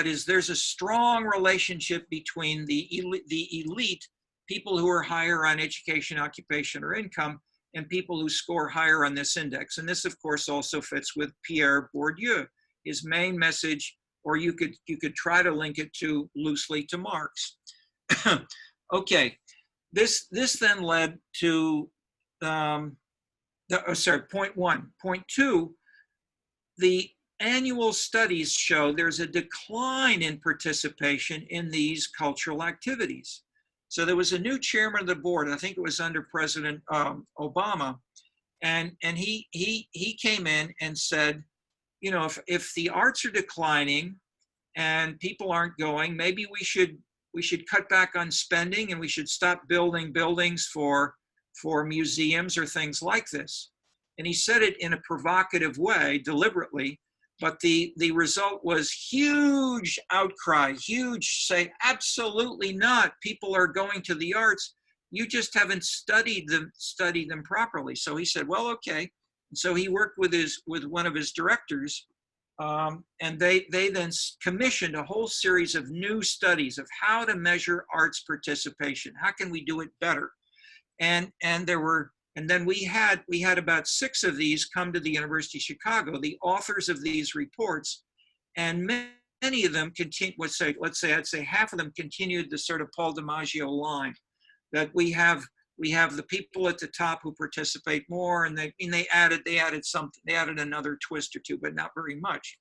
S1: is, there's a strong relationship between the elite, people who are higher on education, occupation, or income, and people who score higher on this index. And this, of course, also fits with Pierre Bourdieu, his main message, or you could try to link it loosely to Marx. Okay, this then led to point 1. Point 2, the annual studies show there's a decline in participation in these cultural activities. So there was a new chairman of the board, I think it was under President Obama, and he came in and said, if the arts are declining and people aren't going, maybe we should cut back on spending, and we should stop building buildings for museums or things like this. And he said it in a provocative way, deliberately, but the result was huge outcry, huge say, absolutely not. People are going to the arts. You just haven't studied them properly. So he said, well, okay. And so he worked with one of his directors, and they then commissioned a whole series of new studies of how to measure arts participation. How can we do it better? And then we had about 6 of these come to the University of Chicago, the authors of these reports, and many of them continue, I'd say half of them continued the sort of Paul DiMaggio line, that we have the people at the top who participate more, and they added something, they added another twist or two, but not very much.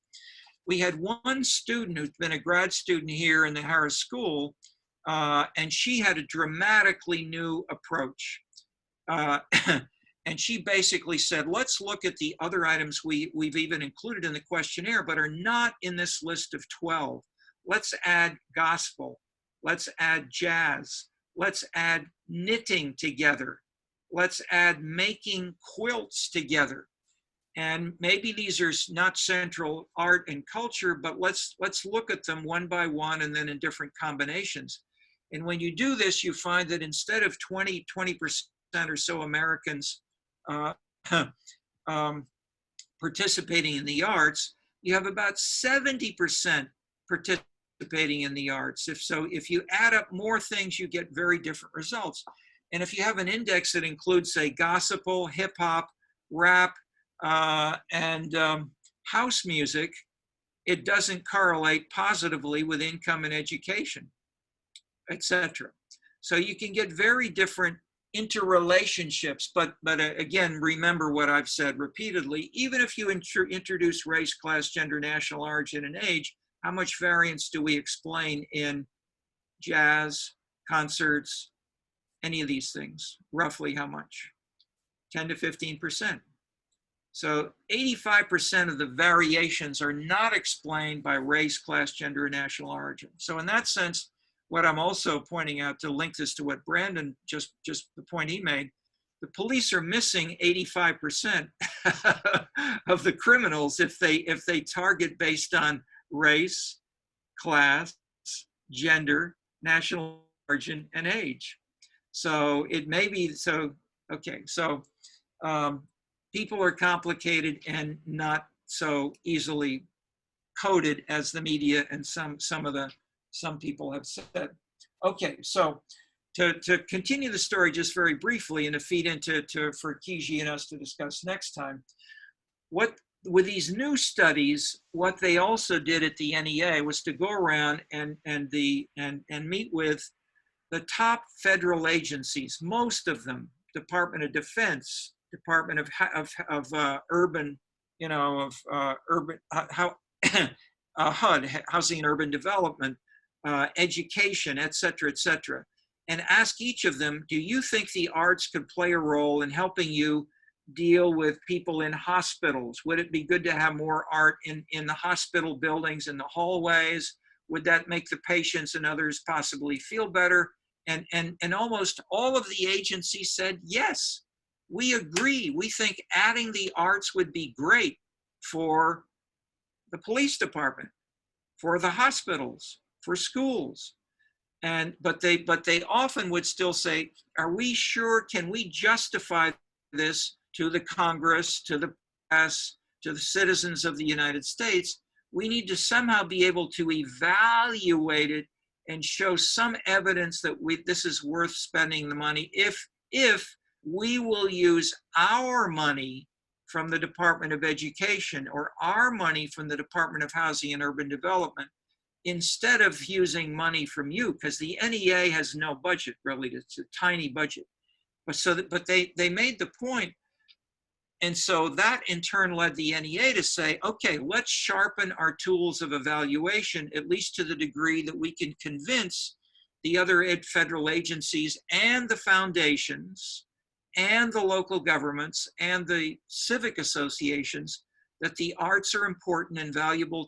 S1: We had one student who's been a grad student here in the Harris School, and she had a dramatically new approach. And she basically said, let's look at the other items we've even included in the questionnaire, but are not in this list of 12. Let's add gospel. Let's add jazz. Let's add knitting together. Let's add making quilts together. And maybe these are not central art and culture, but let's look at them one by one and then in different combinations. And when you do this, you find that instead of 20% or so Americans participating in the arts, you have about 70% participating in the arts. If you add up more things, you get very different results. And if you have an index that includes, say, gospel, hip hop, rap, and house music, it doesn't correlate positively with income and education, etc. So you can get very different interrelationships, but again, remember what I've said repeatedly, even if you introduce race, class, gender, national origin, and age, how much variance do we explain in jazz, concerts, any of these things? Roughly how much? 10 to 15%. So 85% of the variations are not explained by race, class, gender, and national origin. So in that sense, what I'm also pointing out, to link this to what Brandon, just the point he made, the police are missing 85% of the criminals if they target based on race, class, gender, national origin, and age. So it may be, so, okay, so people are complicated and not so easily coded as the media and some people have said. Okay, so to continue the story just very briefly and to feed into for Kiji and us to discuss next time, what with these new studies, what they also did at the NEA was to go around and meet with the top federal agencies, most of them, Department of Defense, Department of Urban, you know, of urban HUD, Housing and Urban Development, education, et cetera, and ask each of them, do you think the arts could play a role in helping you deal with people in hospitals? Would it be good to have more art in the hospital buildings, in the hallways? Would that make the patients and others possibly feel better? And almost all of the agencies said, yes, we agree. We think adding the arts would be great for the police department, for the hospitals, for schools. But they often would still say, are we sure, can we justify this to the Congress, to the press, to the citizens of the United States? We need to somehow be able to evaluate it and show some evidence that this is worth spending the money if we will use our money from the Department of Education or our money from the Department of Housing and Urban Development instead of using money from you, because the NEA has no budget, really. It's a tiny budget. But they made the point, and so that in turn led the NEA to say, okay, let's sharpen our tools of evaluation, at least to the degree that we can convince the other federal agencies and the foundations and the local governments and the civic associations that the arts are important and valuable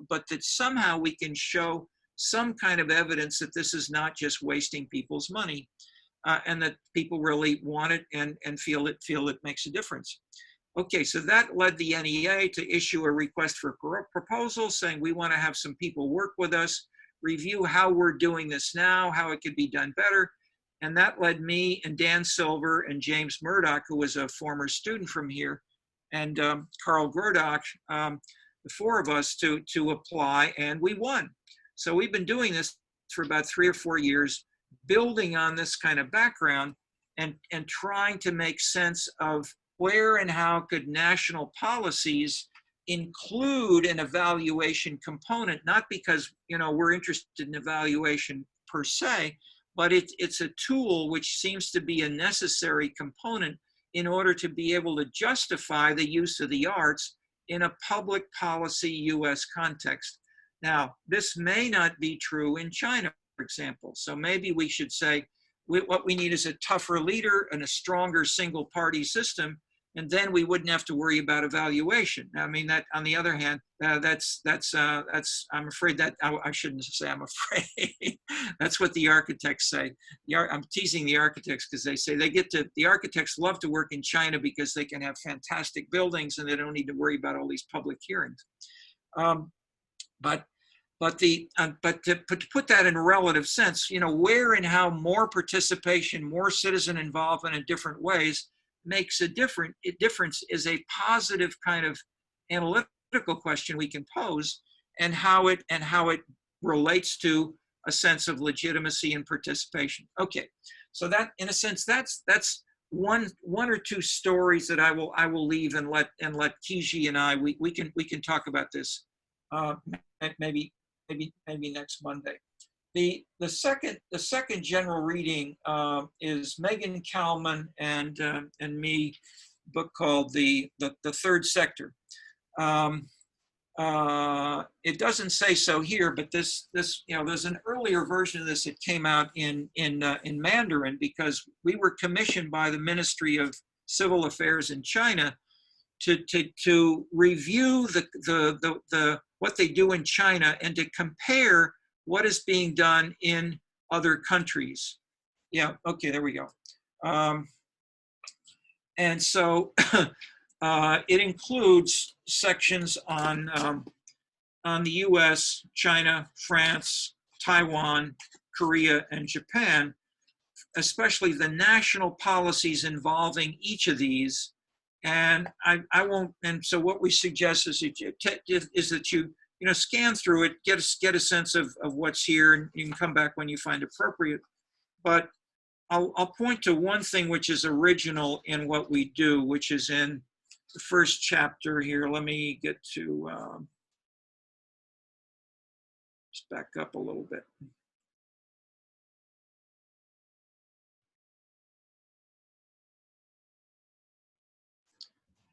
S1: but that somehow we can show some kind of evidence that this is not just wasting people's money, and that people really want it and feel it makes a difference. Okay, so that led the NEA to issue a request for proposals saying we want to have some people work with us, review how we're doing this now, how it could be done better. And that led me and Dan Silver and James Murdoch, who was a former student from here, and Carl Grodock, the four of us to apply, and we won. So we've been doing this for about 3 or 4 years, building on this kind of background and trying to make sense of where and how could national policies include an evaluation component, not because, you know, we're interested in evaluation per se, but it's a tool which seems to be a necessary component in order to be able to justify the use of the arts in a public policy US context. Now, this may not be true in China, for example. So maybe we should say what we need is a tougher leader and a stronger single party system, and then we wouldn't have to worry about evaluation. I mean, that on the other hand, that's I'm afraid that I shouldn't say I'm afraid. That's what the architects say. I'm teasing the architects because they say the architects love to work in China because they can have fantastic buildings and they don't need to worry about all these public hearings. But to put that in a relative sense, you know, where and how more participation, more citizen involvement in different ways makes a difference is a positive kind of analytical question we can pose, and how it relates to a sense of legitimacy and participation. Okay, so that in a sense that's one or two stories that I will leave and let Kiji and we can talk about this uh, maybe next Monday. The second general reading is Megan Kalman and me, book called the Third Sector. It doesn't say so here, but this there's an earlier version of this that came out in Mandarin, because we were commissioned by the Ministry of Civil Affairs in China to review the what they do in China and to compare what is being done in other countries. Yeah, okay, there we go. And so it includes sections on the US, China, France, Taiwan, Korea, and Japan, especially the national policies involving each of these. And I won't, and so what we suggest is that you scan through it, get a sense of what's here, and you can come back when you find appropriate. But I'll point to one thing which is original in what we do, which is in the first chapter here. Let me get to, just back up a little bit.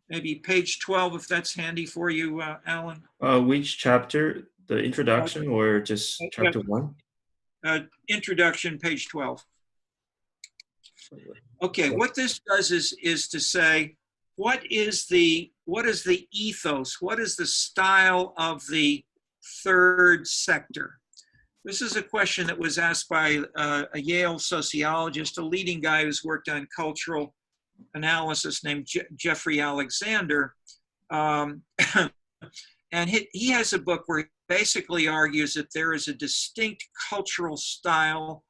S1: Maybe page 12, if that's handy for you, Alan.
S2: Which chapter? The introduction or just chapter 1?
S1: Introduction, page 12. Okay, what this does is to say, what is the ethos? What is the style of the third sector? This is a question that was asked by a Yale sociologist, a leading guy who's worked on cultural analysis, named Jeffrey Alexander. And he has a book where he basically argues that there is a distinct cultural style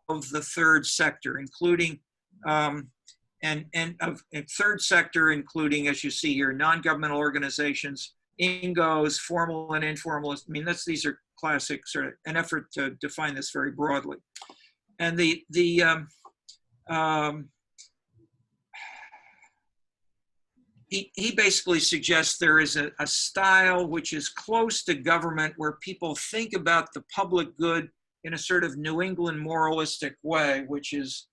S1: of the third sector, including third sector, including, as you see here, non-governmental organizations, INGOs, formal and informal. I mean, these are classic, sort of an effort to define this very broadly. And he basically suggests there is a style which is close to government, where people think about the public good in a sort of New England moralistic way, which is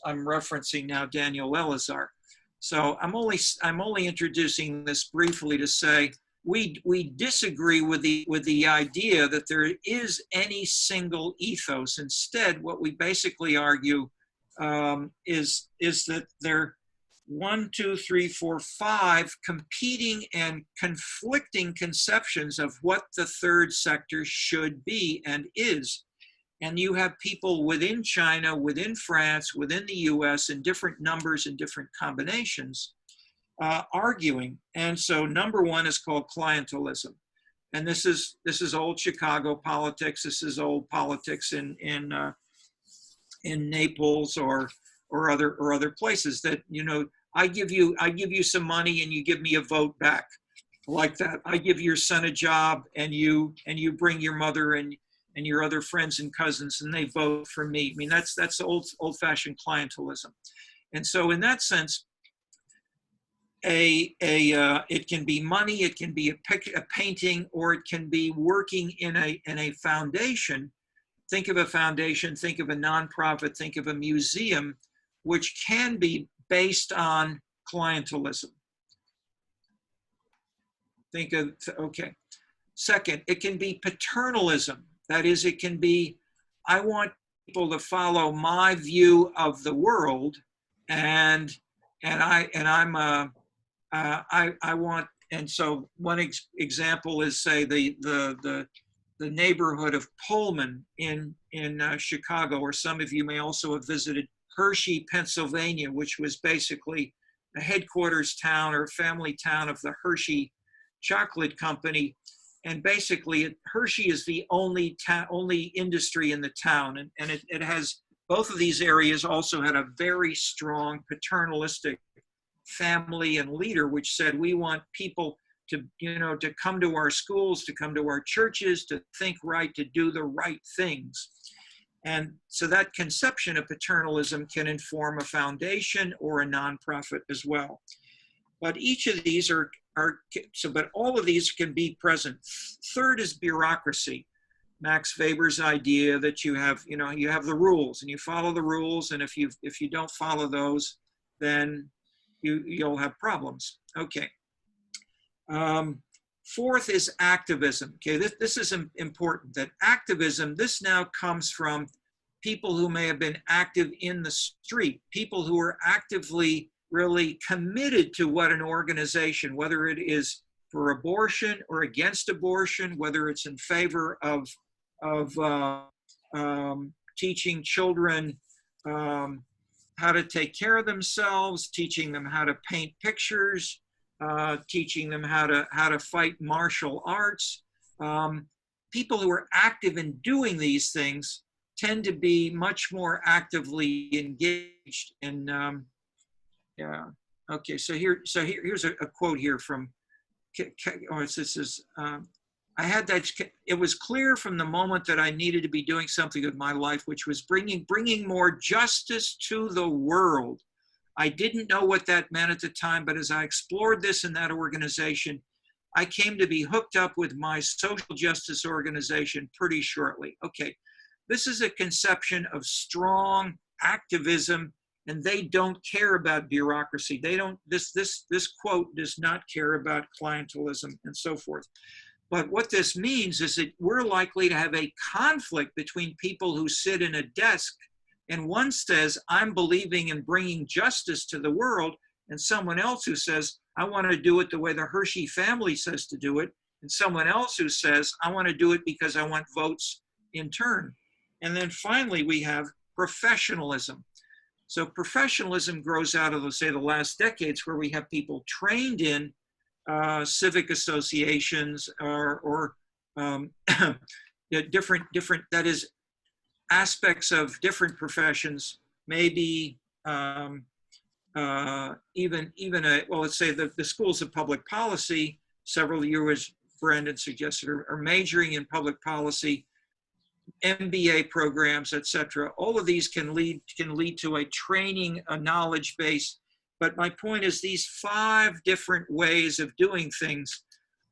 S1: I'm referencing now Daniel Elazar. So I'm only introducing this briefly to say we disagree with the idea that there is any single ethos. Instead, what we basically argue is that there are 1, 2, 3, 4, 5 competing and conflicting conceptions of what the third sector should be and is. And you have people within China, within France, within the US, in different numbers and different combinations, arguing. And so number one is called clientelism. And this is old Chicago politics. This is old politics in Naples or other places, that, I give you some money and you give me a vote back, like that. I give your son a job and you bring your mother and your other friends and cousins and they vote for me. I mean, that's old-fashioned clientelism. And so in that sense, it can be money, it can be a painting, or it can be working in a foundation. Think of a foundation, think of a nonprofit, think of a museum, which can be based on clientelism. Okay. Second, it can be paternalism. That is, it can be, I want people to follow my view of the world, and so one example is, say, the neighborhood of Pullman in Chicago, or some of you may also have visited Hershey, Pennsylvania, which was basically the headquarters town or family town of the Hershey Chocolate Company. And basically, Hershey is the only industry in the town. And it has, both of these areas also had a very strong paternalistic family and leader, which said, we want people to come to our schools, to come to our churches, to think right, to do the right things. And so that conception of paternalism can inform a foundation or a nonprofit as well. But each of these but all of these can be present. Third is bureaucracy. Max Weber's idea that you have the rules and you follow the rules, and if you don't follow those, then you'll have problems. Okay. Fourth is activism. Okay, this is important, that activism, this now comes from people who may have been active in the street, people who are actively really committed to what an organization, whether it is for abortion or against abortion, whether it's in favor of teaching children how to take care of themselves, teaching them how to paint pictures, teaching them how to fight martial arts. People who are active in doing these things tend to be much more actively engaged in. Yeah. Okay. So here's a quote here from. I had that. It was clear from the moment that I needed to be doing something with my life, which was bringing more justice to the world. I didn't know what that meant at the time, but as I explored this in that organization, I came to be hooked up with my social justice organization pretty shortly. Okay, this is a conception of strong activism, and they don't care about bureaucracy. They don't. This quote does not care about clientelism and so forth. But what this means is that we're likely to have a conflict between people who sit in a desk and one says, I'm believing in bringing justice to the world, and someone else who says, I want to do it the way the Hershey family says to do it, and someone else who says, I want to do it because I want votes in turn. And then finally, we have professionalism. So professionalism grows out of, let's say, the last decades where we have people trained in civic associations or different, that is, aspects of different professions, maybe even let's say the schools of public policy, several of you, as Brandon suggested, are majoring in public policy, MBA programs, etc. All of these can lead to a training, a knowledge base. But my point is these 5 different ways of doing things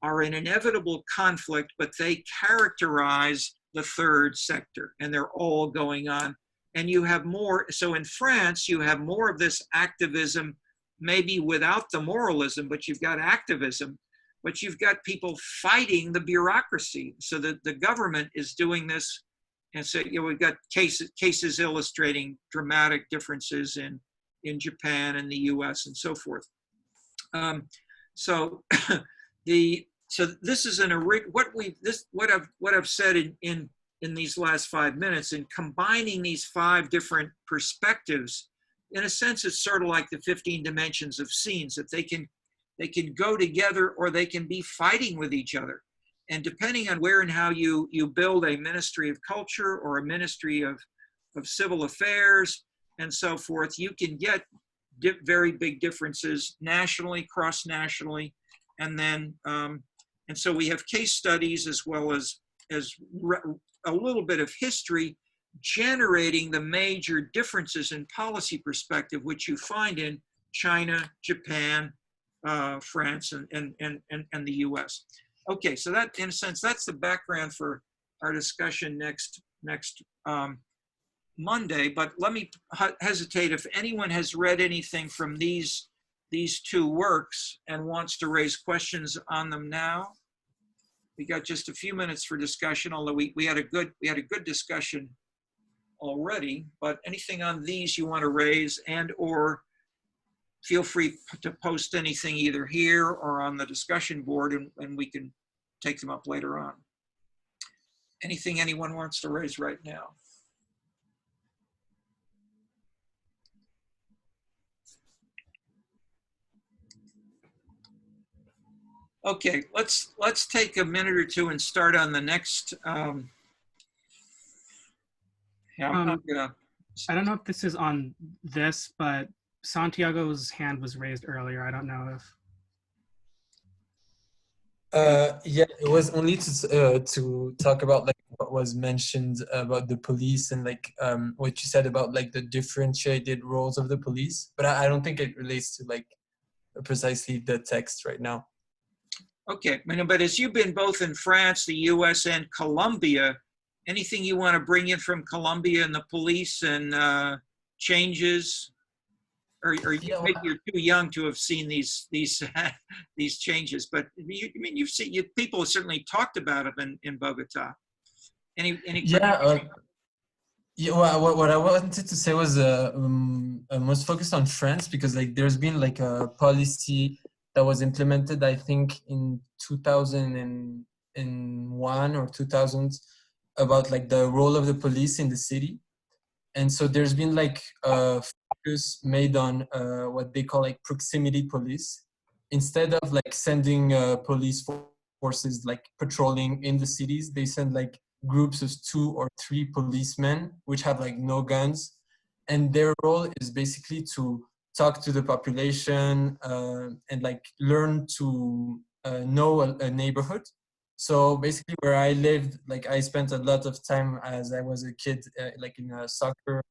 S1: are an inevitable conflict, but they characterize the third sector, and they're all going on. And you have more, so in France, you have more of this activism, maybe without the moralism, but you've got activism, but you've got people fighting the bureaucracy. So that the government is doing this. And so we've got cases illustrating dramatic differences in Japan and the US and so forth. So this is what I've said in these last 5 minutes, in combining these 5 different perspectives. In a sense, it's sort of like the 15 dimensions of scenes, that they can go together or they can be fighting with each other. And depending on where and how you build a ministry of culture or a ministry of civil affairs and so forth, you can get very big differences nationally, cross-nationally, and then and so we have case studies as well as a little bit of history generating the major differences in policy perspective, which you find in China, Japan, France, and the US. Okay, so that, in a sense, that's the background for our discussion next Monday. But let me hesitate if anyone has read anything from these 2 works and wants to raise questions on them now. We got just a few minutes for discussion, although we had a good discussion already. But anything on these you want to raise, and or feel free to post anything either here or on the discussion board, and we can take them up later on. Anything anyone wants to raise right now? Okay, let's take a minute or two and start on the next.
S6: I don't know if this is on this, but Santiago's hand was raised earlier. I don't know if.
S7: Yeah, it was only to talk about like what was mentioned about the police and like what you said about like the differentiated roles of the police, but I don't think it relates to like precisely the text right now.
S1: Okay, but as you've been both in France, the US, and Colombia, anything you want to bring in from Colombia and the police and changes? Or
S7: Yeah,
S1: maybe you're too young to have seen these these changes, but you've seen, people have certainly talked about them in Bogota. Any
S7: yeah. Yeah, what I wanted to say was most focused on France, because like there's been like a policy that was implemented, I think in 2001 or 2000, about like the role of the police in the city. And so there's been like a focus made on what they call like proximity police. Instead of like sending police forces like patrolling in the cities, they send like groups of 2 or 3 policemen which have like no guns, and their role is basically to talk to the population and like learn to know a neighborhood. So basically where I lived, like I spent a lot of time as I was a kid like in soccer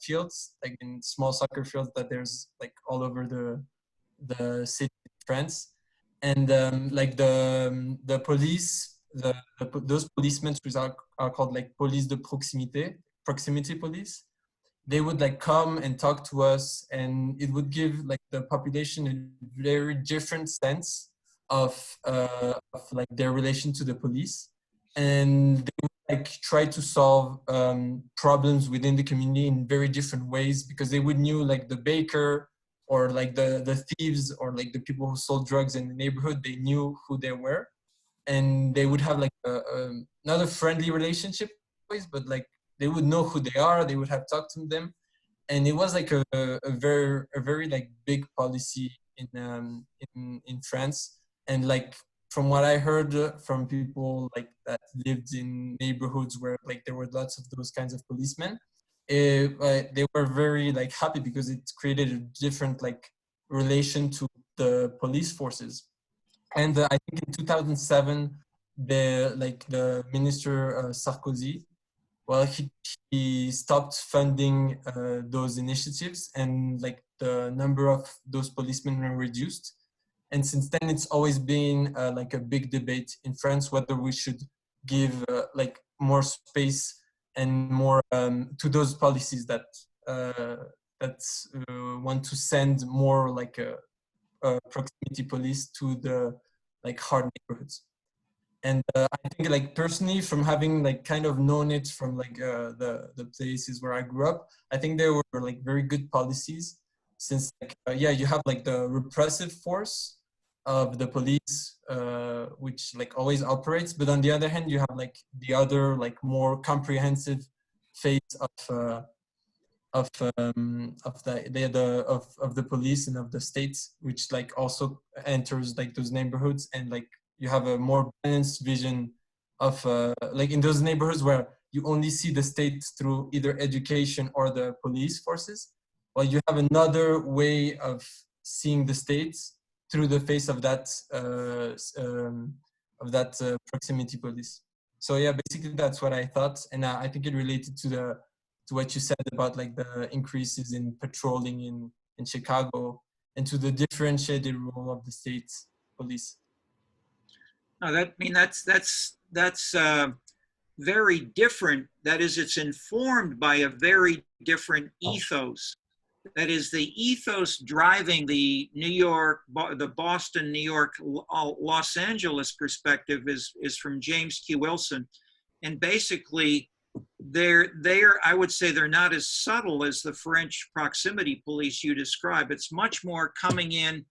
S7: fields, like in small soccer fields that there's like all over the city in France. And like the police, those policemen, which are called like police de proximité, proximity police, they would like come and talk to us, and it would give like the population a very different sense of like their relation to the police, and they would like try to solve problems within the community in very different ways, because they would knew like the baker or like the thieves or like the people who sold drugs in the neighborhood, they knew who they were, and they would have like not a friendly relationship always, but like they would know who they are, they would have talked to them. And it was like a very like big policy in France. And like from what I heard from people like that lived in neighborhoods where like there were lots of those kinds of policemen, they were very like happy, because it created a different like relation to the police forces. And I think in 2007, the minister Sarkozy, well, he stopped funding those initiatives, and like the number of those policemen were reduced. And since then, it's always been like a big debate in France whether we should give like more space and more to those policies that want to send more like a proximity police to the like hard neighborhoods. And I think like personally, from having like kind of known it from like the places where I grew up, I think there were like very good policies, since like yeah, you have like the repressive force of the police, which like always operates, but on the other hand, you have like the other like more comprehensive phase of the police and of the states, which like also enters like those neighborhoods, and like you have a more balanced vision of like in those neighborhoods where you only see the state through either education or the police forces, while you have another way of seeing the states through the face of that proximity police. So yeah, basically that's what I thought, and I think it related to what you said about like the increases in patrolling in Chicago, and to the differentiated role of the state police.
S1: No, that's very different. That is, it's informed by a very different ethos. That is, the ethos driving the New York, the Boston, New York, Los Angeles perspective is from James Q. Wilson, and basically, I would say they're not as subtle as the French proximity police you describe. It's much more coming in,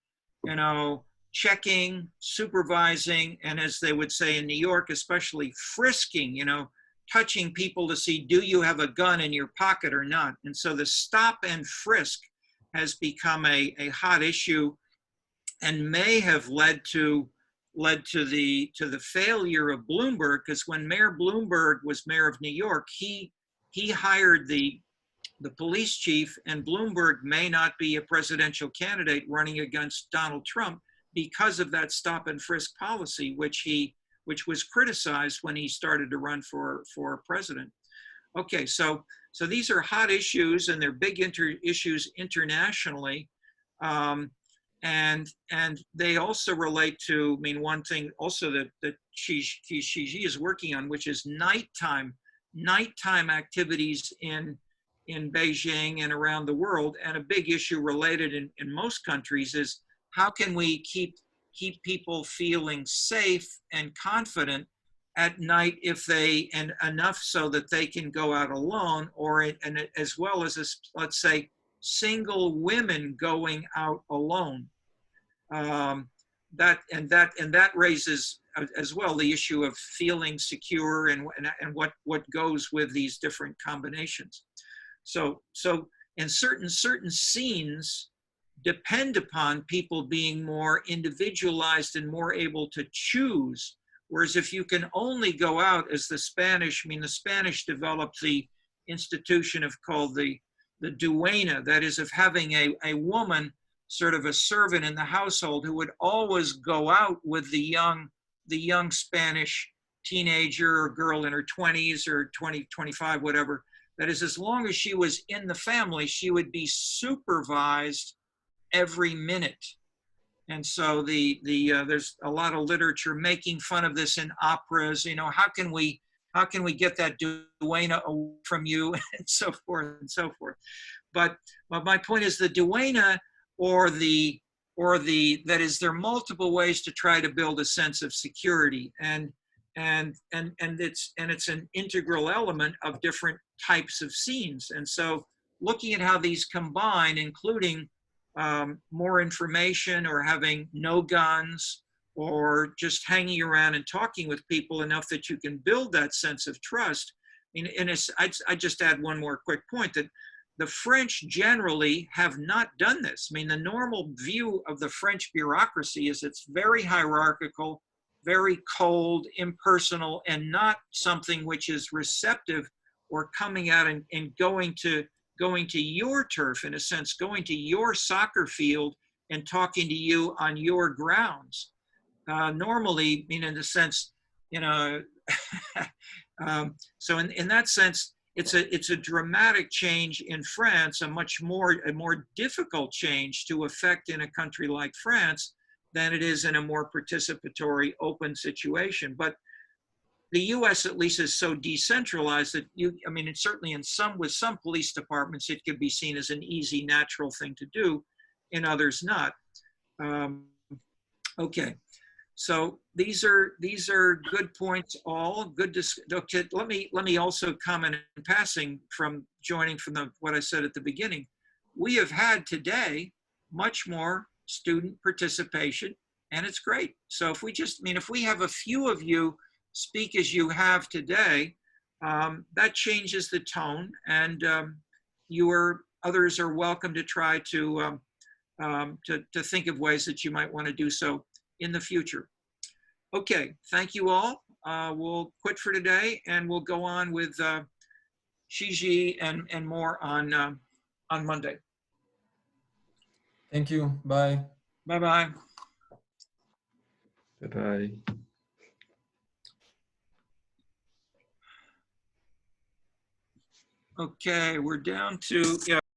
S1: checking, supervising, and as they would say in New York, especially frisking, touching people to see, do you have a gun in your pocket or not? And so the stop and frisk has become a hot issue, and may have led to the failure of Bloomberg, because when Mayor Bloomberg was mayor of New York, he hired the police chief, and Bloomberg may not be a presidential candidate running against Donald Trump because of that stop and frisk policy, which was criticized when he started to run for president. Okay, so these are hot issues, and they're big issues internationally. and they also relate to, I mean, one thing also that Xi is working on, which is nighttime activities in Beijing and around the world. And a big issue related in most countries is how can we keep people feeling safe and confident at night, if they, and enough so that they can go out alone, or and as well as let's say single women going out alone. That raises as well the issue of feeling secure and what goes with these different combinations. So in certain scenes depend upon people being more individualized and more able to choose. Whereas if you can only go out as the Spanish, I mean, the Spanish developed the institution of called the dueña, that is of having a woman, sort of a servant in the household, who would always go out with the young Spanish teenager or girl in her 20s or 20, 25, whatever. That is, as long as she was in the family, she would be supervised every minute. And so there's a lot of literature making fun of this in operas. You know, how can we get that dueña away from you, and so forth and so forth. But my point is the dueña, or that is, there are multiple ways to try to build a sense of security, and it's an integral element of different types of scenes. And so looking at how these combine, including more information, or having no guns, or just hanging around and talking with people enough that you can build that sense of trust. I just add one more quick point, that the French generally have not done this. I mean, the normal view of the French bureaucracy is it's very hierarchical, very cold, impersonal, and not something which is receptive or coming out and going to your turf, in a sense, going to your soccer field and talking to you on your grounds. Normally, I mean, in the sense, you know, so in that sense, it's a dramatic change in France, a more difficult change to effect in a country like France than it is in a more participatory, open situation. But the U.S. at least is so decentralized that I mean, it's certainly with some police departments, it could be seen as an easy, natural thing to do. In others, not. Okay. So these are good points, all good. Okay, let me also comment in passing from what I said at the beginning. We have had today much more student participation, and it's great. So if we have a few of you speak as you have today, that changes the tone, and others are welcome to try to think of ways that you might want to do so in the future. Okay, thank you all. We'll quit for today, and we'll go on with Shiji and more on Monday.
S7: Thank you. Bye.
S1: Bye-bye.
S2: Bye-bye.
S1: Okay, we're down to, yeah.